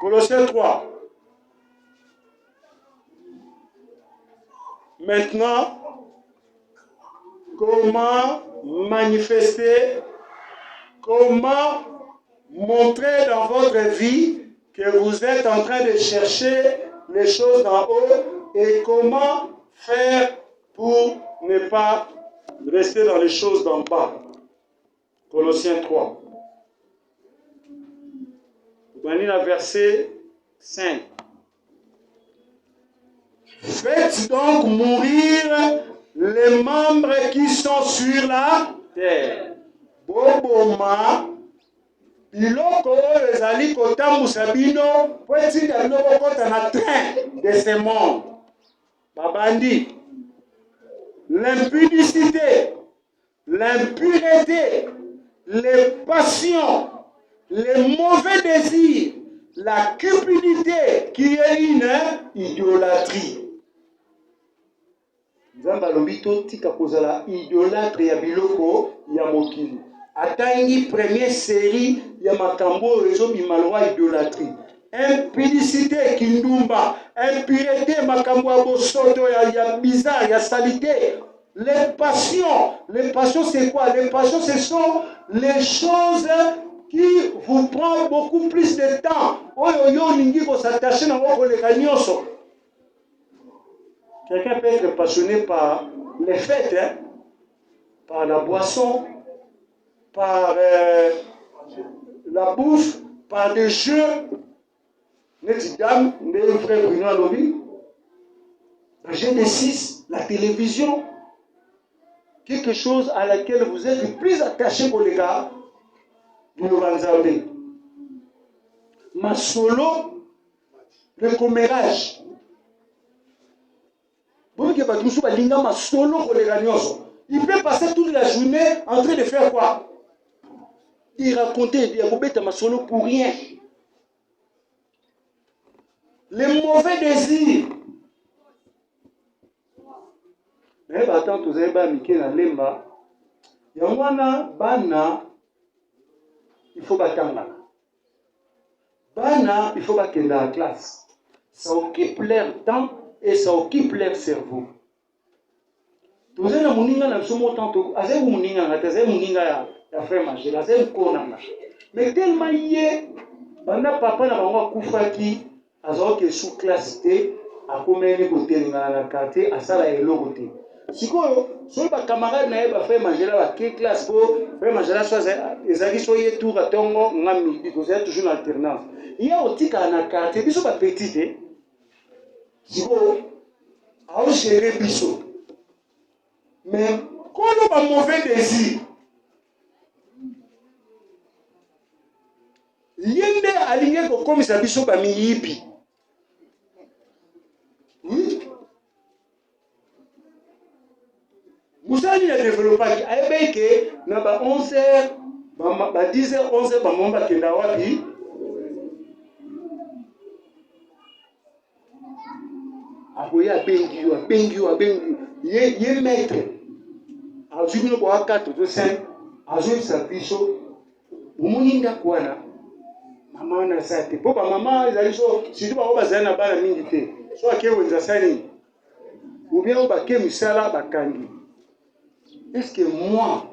Colossiens 3. Maintenant, comment manifester, comment montrer dans votre vie que vous êtes en train de chercher les choses d'en haut et comment faire pour ne pas rester dans les choses d'en bas. Colossiens 3. Vous allez la verset 5. Faites donc mourir les membres qui sont sur la terre. Boboma, biloko ezali kotambusa bino po etinda bino bokota na train de ce monde. Babandi, l'impudicité, l'impureté, les passions, les mauvais désirs, la cupidité qui est une idolâtrie. Nzamba lobito tika kozala idolâtre ya biloko ya mokili. Atangi première série ya makambo ezobima lwa idolâtrie. Impudicité kindumba, impureté makambo ya bosoto ya bizarre ya salité. Les passions c'est quoi? Les passions ce sont les choses qui vous prend beaucoup plus de temps. Quelqu'un peut être passionné par les fêtes, hein? Par la boisson, par la bouffe, par des jeux. G6, la télévision. quelque chose à laquelle vous êtes plus attaché que les gars, vous le vanzabez. Ma solo, le commérage. Il peut passer toute la journée en train de faire quoi? Il racontait, il dit, ma solo pour rien. Les mauvais désirs. Mais attends, tu sais pas, Mickey, la lemba. Yangwana, bana, il faut battre. Bana, il faut battre dans la classe. Ça occupe leur temps et ça occupe leur cerveau. Tu sais, la moninga n'a pas autant de temps. Moninga, ya frère manger, mais tellement y est, bana papa n'a pas koufaki, azoke sous classe T, a combien côté dans la quartier, à ça la côté. Si quoi, sur les camarades n'a pas frère manger là, quelle classe pour frère manger là, soit les amis soient tout à tongo, ngami, vous êtes toujours en alternance. Il y a aussi qu'à la quartier, ils sont pas petits, si quoi, à gérer biso. Mais quand on a un mauvais désir, yende aligné comme ça biso ba miyipi. Oui. Musani a développé ayebe ke na ba 11h ba 10h 11h ba momba kenda wapi. Aboya bengi ye maître. Azumi ko 4 to 5 azumi sa biso. Umuninga kwana. Maman na sate. Papa maman ezali so si tu ba bazana na bana mingi te. So akewenza sani. Ou bien ba ke misala ba kangi. Est-ce que moi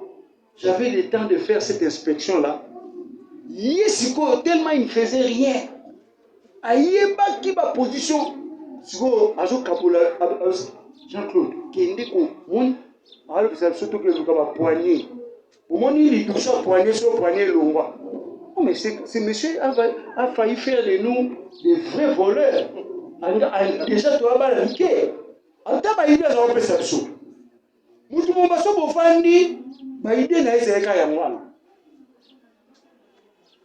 j'avais le temps de faire cette inspection là? Yesiko tellement il ne faisait rien. Ayeba ki ba position. Siko azo kapola Jean-Claude kende ko mon alors que ça surtout que le ba poignet. Au moment il touche poignet longwa. Oh, mais ce monsieur a failli faire de nous des vrais voleurs. Déjà, tu vas pas l'indiquer. En tant que idée, ça va pas ça. Nous tout le monde va se bofandi. Ma idée n'a essayé qu'à yamwana.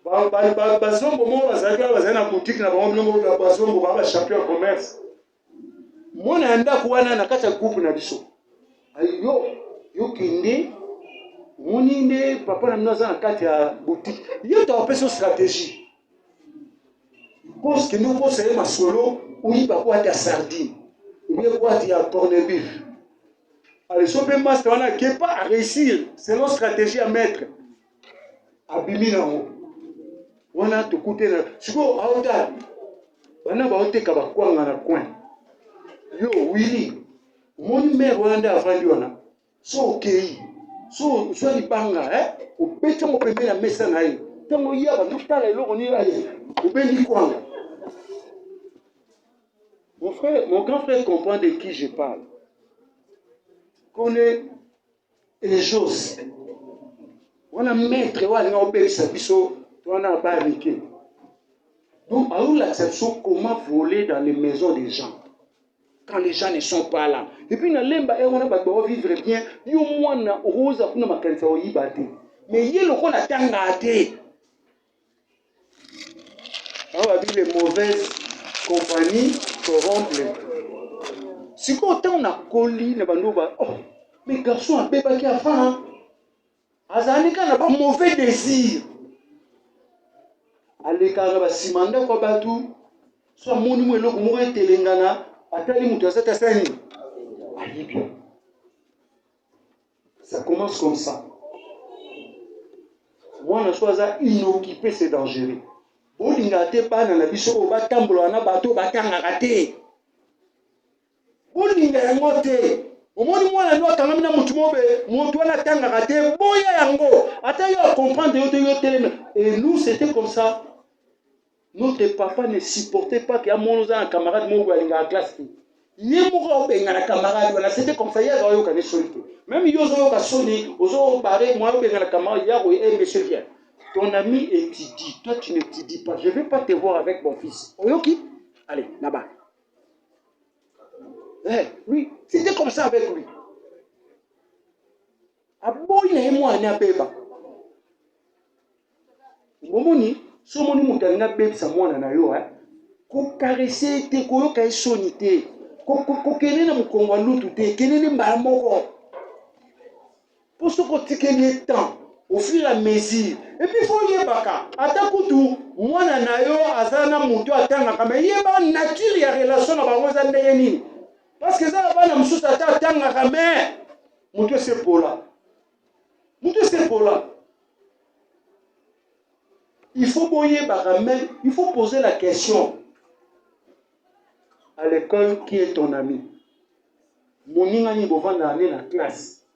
Bazombo mo bazaka bazana boutique na bango ngo bazombo ba champion commerce. Moi na anda kuwana na kata groupe na biso. Ayo yo kinde Monine, papa n'a pas dans la boutique. Il y a une stratégie. Parce que nous possédons ma solo, où il va avoir des sardines, ou bien avoir des corned-beef. Alors, si on peut pas réussir, c'est notre stratégie à mettre. Abimi na haut. On a tout coûté. Si vous avez on a été capable de faire un coin. Yo, Willy, mon numéro est à Frandiona. So, ok. So li banga o pete mo pembe na mesa na ye tango ya ba ndutala eloko ni aye o bendi kwanga. Mon grand frère comprend de qui je parle. Connaît les choses. On a maître wa nga obebisa biso to na ba riké. Donc à où l'acception comment voler dans les maisons des gens quand les gens ne sont pas là. Et puis, on a vivre bien. Il y a un rose pour nous makanisa oyibate. Mais il y a le qu'on a tangate. On va dire les mauvaises compagnies corrompent les. Si quand on a collé, oh, mais garçon, un bébé qui a faim. Azanika n'a pas mauvais désir. Allez, quand on va s'immander quoi batou, soit mon numéro comme moi telengana. Ça commence comme ça. Moi, je suis inoccupé, c'est dangereux. Si vous n'avez pas de biso, vous n'avez pas de bateau, vous n'avez pas de vous n'avez pas de au moins, moi, je dois quand même comprendre. Et nous, c'était comme ça. Notre papa ne supportait pas qu'il y ait un camarade qui dans la classe. Il y a un camarade, c'était comme ça, il y a un solité. Même il y a un sonné, moi, un camarade, il y a un monsieur vient. Ton ami étudie, toi tu n'étudies pas. Je ne vais pas te voir avec mon fils. Oyoki, allez, là-bas. Lui, c'était comme ça avec lui. aboyi na ye mwana abeba bomoni so moni moto alingi abebisa mwana na yo kokarese te koyoka ye soni te kokende na mokongo ya lutu te kendeni mbala moko mpo soki otikeli ye temps au fur et à mesure epuis fo oyebaka ata kutu mwana na yo aza na moto atangaka me yeba nature ya relation na bango eza ndenge nini parce que eza na bana mosusu ata atangaka me moto esepola il faut boyebaka même il faut poser la question à l'école qui est ton ami moninga ni bovanda ne na classe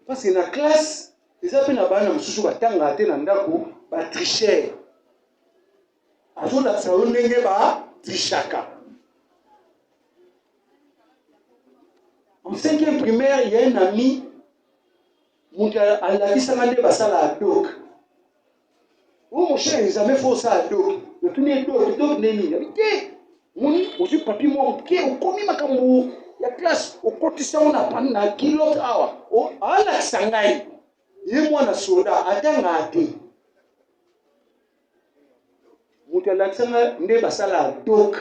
parce que na classe eza mpe na bana mosusu batangaka te na ndako batricher azolakisa yo ndenge batrichaka. En 5e primaire, il y a un ami qui a dit ça à doc. Oh mon cher, ils avaient fait ça à doc. Le tourné doc n'est ni. Mon aussi papi moi qui au commis ma camou. Il y a classe au quotidien on a pas na kilo awa. Oh ala sangai. Ye moi na soda atanga ate. Mon qui a l'accent ndé basala à doc.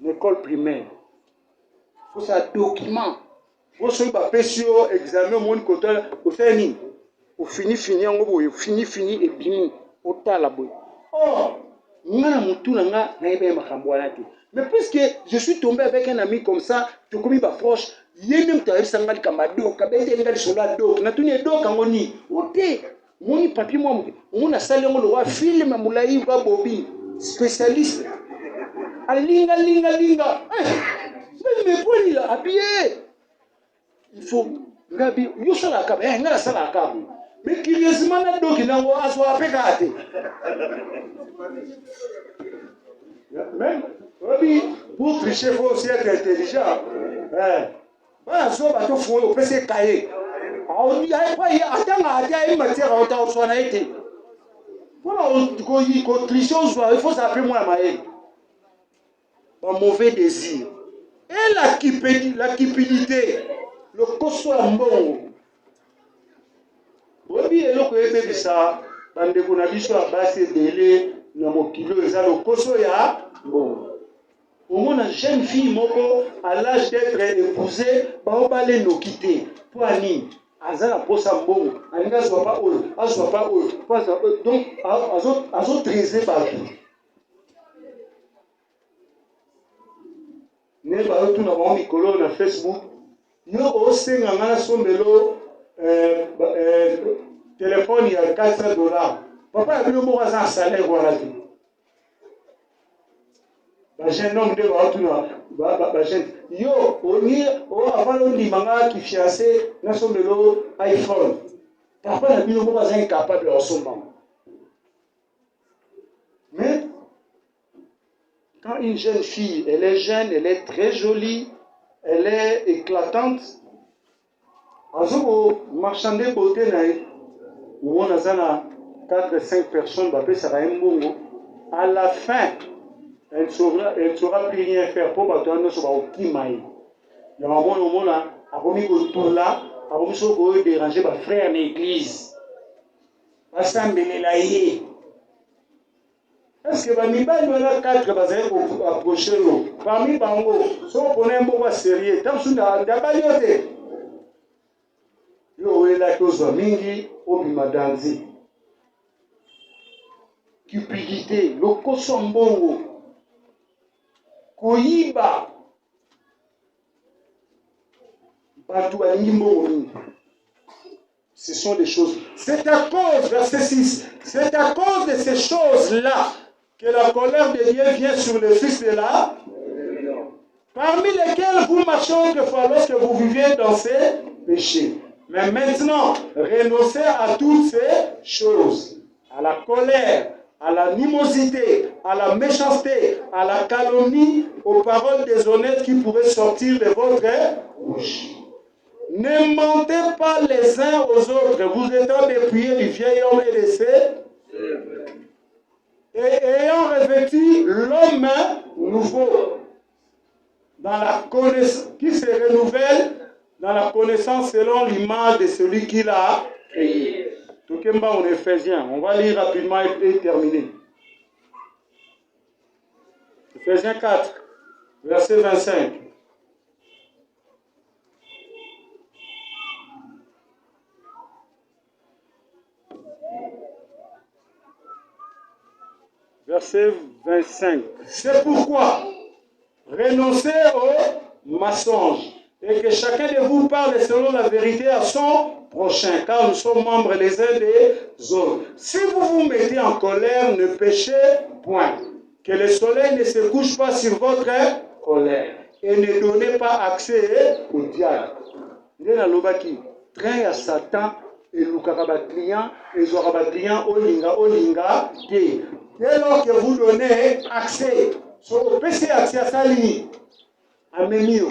L'école primaire. Faut ça document. Faut se passer sur examen mon côté au fini. Au fini en gros fini et bimi au tala boy. Oh, ngana mutu nga na ebe makambo wana te. Mais puisque je suis tombé avec un ami comme ça, tu comme ba proche, yé même ta sangali kamado, kabete ngali sola do, na tuni do kangoni. Ote, moni papi moi, mon a salé mon roi film moulai ba bobi, spécialiste. Alinga. Mais pour il a habillé. Il faut Gabi, yo sala ka, ngala sala ka. Mais curieusement na do ki nango aso apekate. Même Gabi, pour tricher faut aussi être intelligent. Ba so ba to fo o pese kaye. Ah il y a pas atanga une matière à autant so na été. Voilà ko tricher il faut s'appeler moi maé. Un mauvais désir. Et la cupidité, le koso mbongo. Obi eloko ebebisa bandeko na biso ya basi délai na mokilo eza le koso ya mbongo. Au moins une jeune fille moko à l'âge d'être épousée, ba obale no quitter. Pour ani azala posa mbongo, alinga soit pas oyo. Donc azo trésor partout. Ne ba tout na ba mikolo na Facebook yo osenga ngana sombelo téléphone ya $400 papa abino mo za salaire wala tu ba jeune homme de ba tout na ba jeune yo oni o avalo limanga ki fiancé na sombelo iPhone papa abino mo za incapable de somba. Mais quand une jeune fille, elle est jeune, elle est très jolie, elle est éclatante, marchand de beauté, où on a 4-5 personnes, à la fin, elle ne saura plus rien faire pour battre un autre qui maille. Il y a un moment là, à déranger ma frère dans l'église. Est-ce que parmi les 4 bazali approcher l'eau? Parmi bango, si on connaît un mot sérieux, tant que d'abaliote. Yo est la chose mingi obima danzi. Cupidité, le kosombongo, koyiba, batu balimbo mingi. Ce sont des choses. C'est à cause, verset 6, c'est à cause de ces choses-là que la colère de Dieu vient sur le fils de la, parmi lesquels vous marchez autrefois lorsque vous viviez dans ces péchés. Mais maintenant, renoncez à toutes ces choses, à la colère, à l'animosité, à la méchanceté, à la calomnie, aux paroles déshonnêtes qui pourraient sortir de votre bouche. Ne mentez pas les uns aux autres, vous étant dépouillés du vieil homme et de ses et ayant revêtu l'homme nouveau dans la connaissance qui se renouvelle dans la connaissance selon l'image de celui qui l'a créé. Tokemba en Éphésiens, on va lire rapidement et terminer. Éphésiens 4, verset 25. Verset 25. C'est pourquoi renoncez aux mensonges et que chacun de vous parle selon la vérité à son prochain, car nous sommes membres les uns des autres. Si vous vous mettez en colère, ne péchez point. Que le soleil ne se couche pas sur votre colère et ne donnez pas accès au diable. Train à Satan et le client et le client olinga. Dès lors que vous donnez accès, sur PC accès à sa ligne, à Mémio,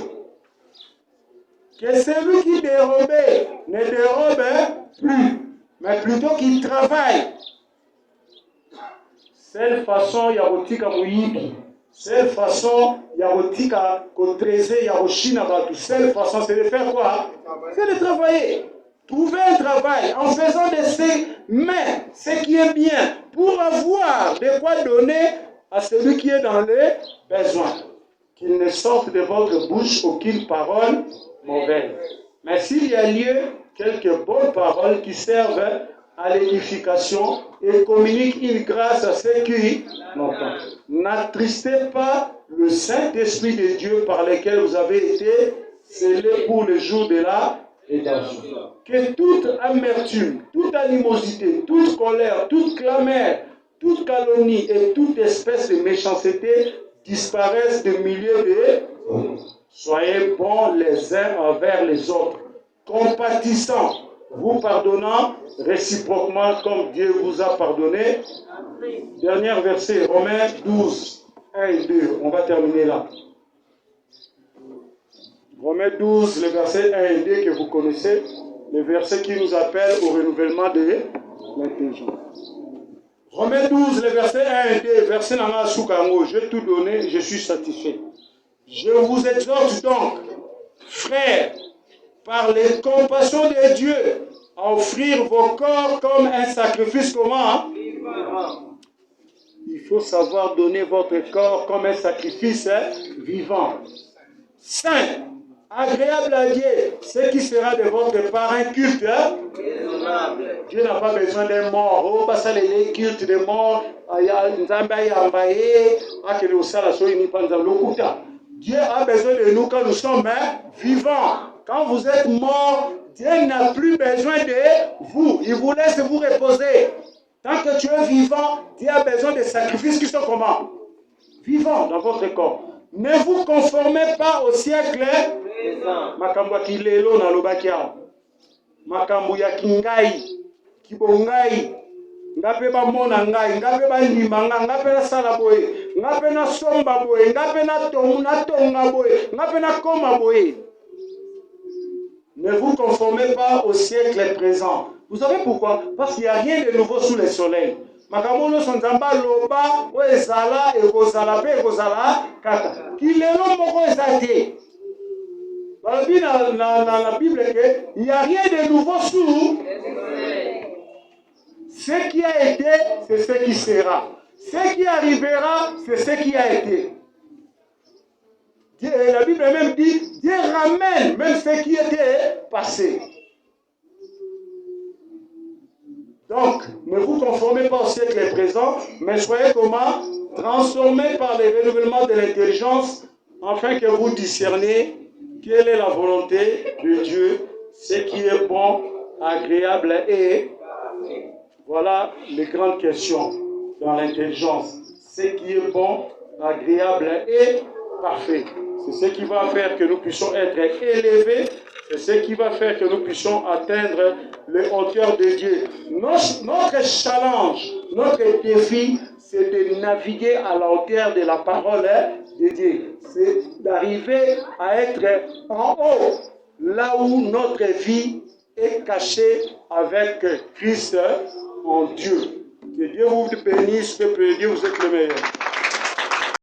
que celui qui dérobait ne dérobe plus, mais plutôt qu'il travaille. Cette façon, il y a rotika mouyibi. Cette façon, il y a rotika kotreze, il y a rochina batu. Cette façon, c'est de faire quoi? C'est de travailler. Trouver un travail en faisant de ses mains ce qui est bien pour avoir de quoi donner à celui qui est dans les besoins. Qu'il ne sorte de votre bouche aucune parole mauvaise. Mais s'il y a lieu, quelques bonnes paroles qui servent à l'édification et communiquent une grâce à ceux qui l'entendent. N'attristez pas le Saint-Esprit de Dieu par lequel vous avez été scellés pour le jour de la rédemption. Que toute amertume, toute animosité, toute colère, toute clameur, toute calomnie et toute espèce de méchanceté disparaissent du milieu de vous. Soyez bons les uns envers les autres, compatissants, vous pardonnant réciproquement comme Dieu vous a pardonné. Dernier verset, Romains 12, 1 et 2. On va terminer là. Romains 12, le verset 1 et 2 que vous connaissez, le verset qui nous appelle au renouvellement de l'intelligence. Romains 12, le verset 1 et 2, verset Nanga Soukango, j'ai tout donné, je suis satisfait. Je vous exhorte donc, frères, par les compassions de Dieu, à offrir vos corps comme un sacrifice comment? Il faut savoir donner votre corps comme un sacrifice vivant, saint, agréable à Dieu, ce qui sera de votre part un culte. Dieu n'a pas besoin d'un mort. Oh, bah ça les cultes de mort. Dieu a besoin de nous quand nous sommes vivants. Quand vous êtes morts, Dieu n'a plus besoin de vous. Il vous laisse vous reposer. Tant que tu es vivant, Dieu a besoin de sacrifices qui sont comment? Vivants dans votre corps. Ne vous conformez pas au siècle. Makambo kilelo na lobakia. Makambo ya kingai, kibongai. Ngape ba mona ngai, ngape ba ndimanga, ngape na sala boye, ngape na somba boye, ngape na tonga boye, ngape na koma boye. Ne vous conformez pas au siècle présent. Vous savez pourquoi? Parce qu'il n'y a rien de nouveau sous le soleil. Makamono sonzamba loba, o ezala, ekozala pe ekozala kaka. Kilelo moko ezate. Dans la Bible, il n'y a rien de nouveau sous. Ce qui a été, c'est ce qui sera. Ce qui arrivera, c'est ce qui a été. La Bible même dit, Dieu ramène même ce qui était passé. Donc, ne vous conformez pas au siècle présent, mais soyez comment? Transformés par le renouvellement de l'intelligence, afin que vous discerniez quelle est la volonté de Dieu, ce qui est bon, agréable et... Voilà les grandes questions dans l'intelligence. Ce qui est bon, agréable et parfait. C'est ce qui va faire que nous puissions être élevés. C'est ce qui va faire que nous puissions atteindre les hauteurs de Dieu. Notre challenge, notre défi, c'est de naviguer à la hauteur de la parole de Dieu. C'est d'arriver à être en haut, là où notre vie est cachée avec Christ en Dieu. Que Dieu vous bénisse, peuple de Dieu, vous êtes le meilleur.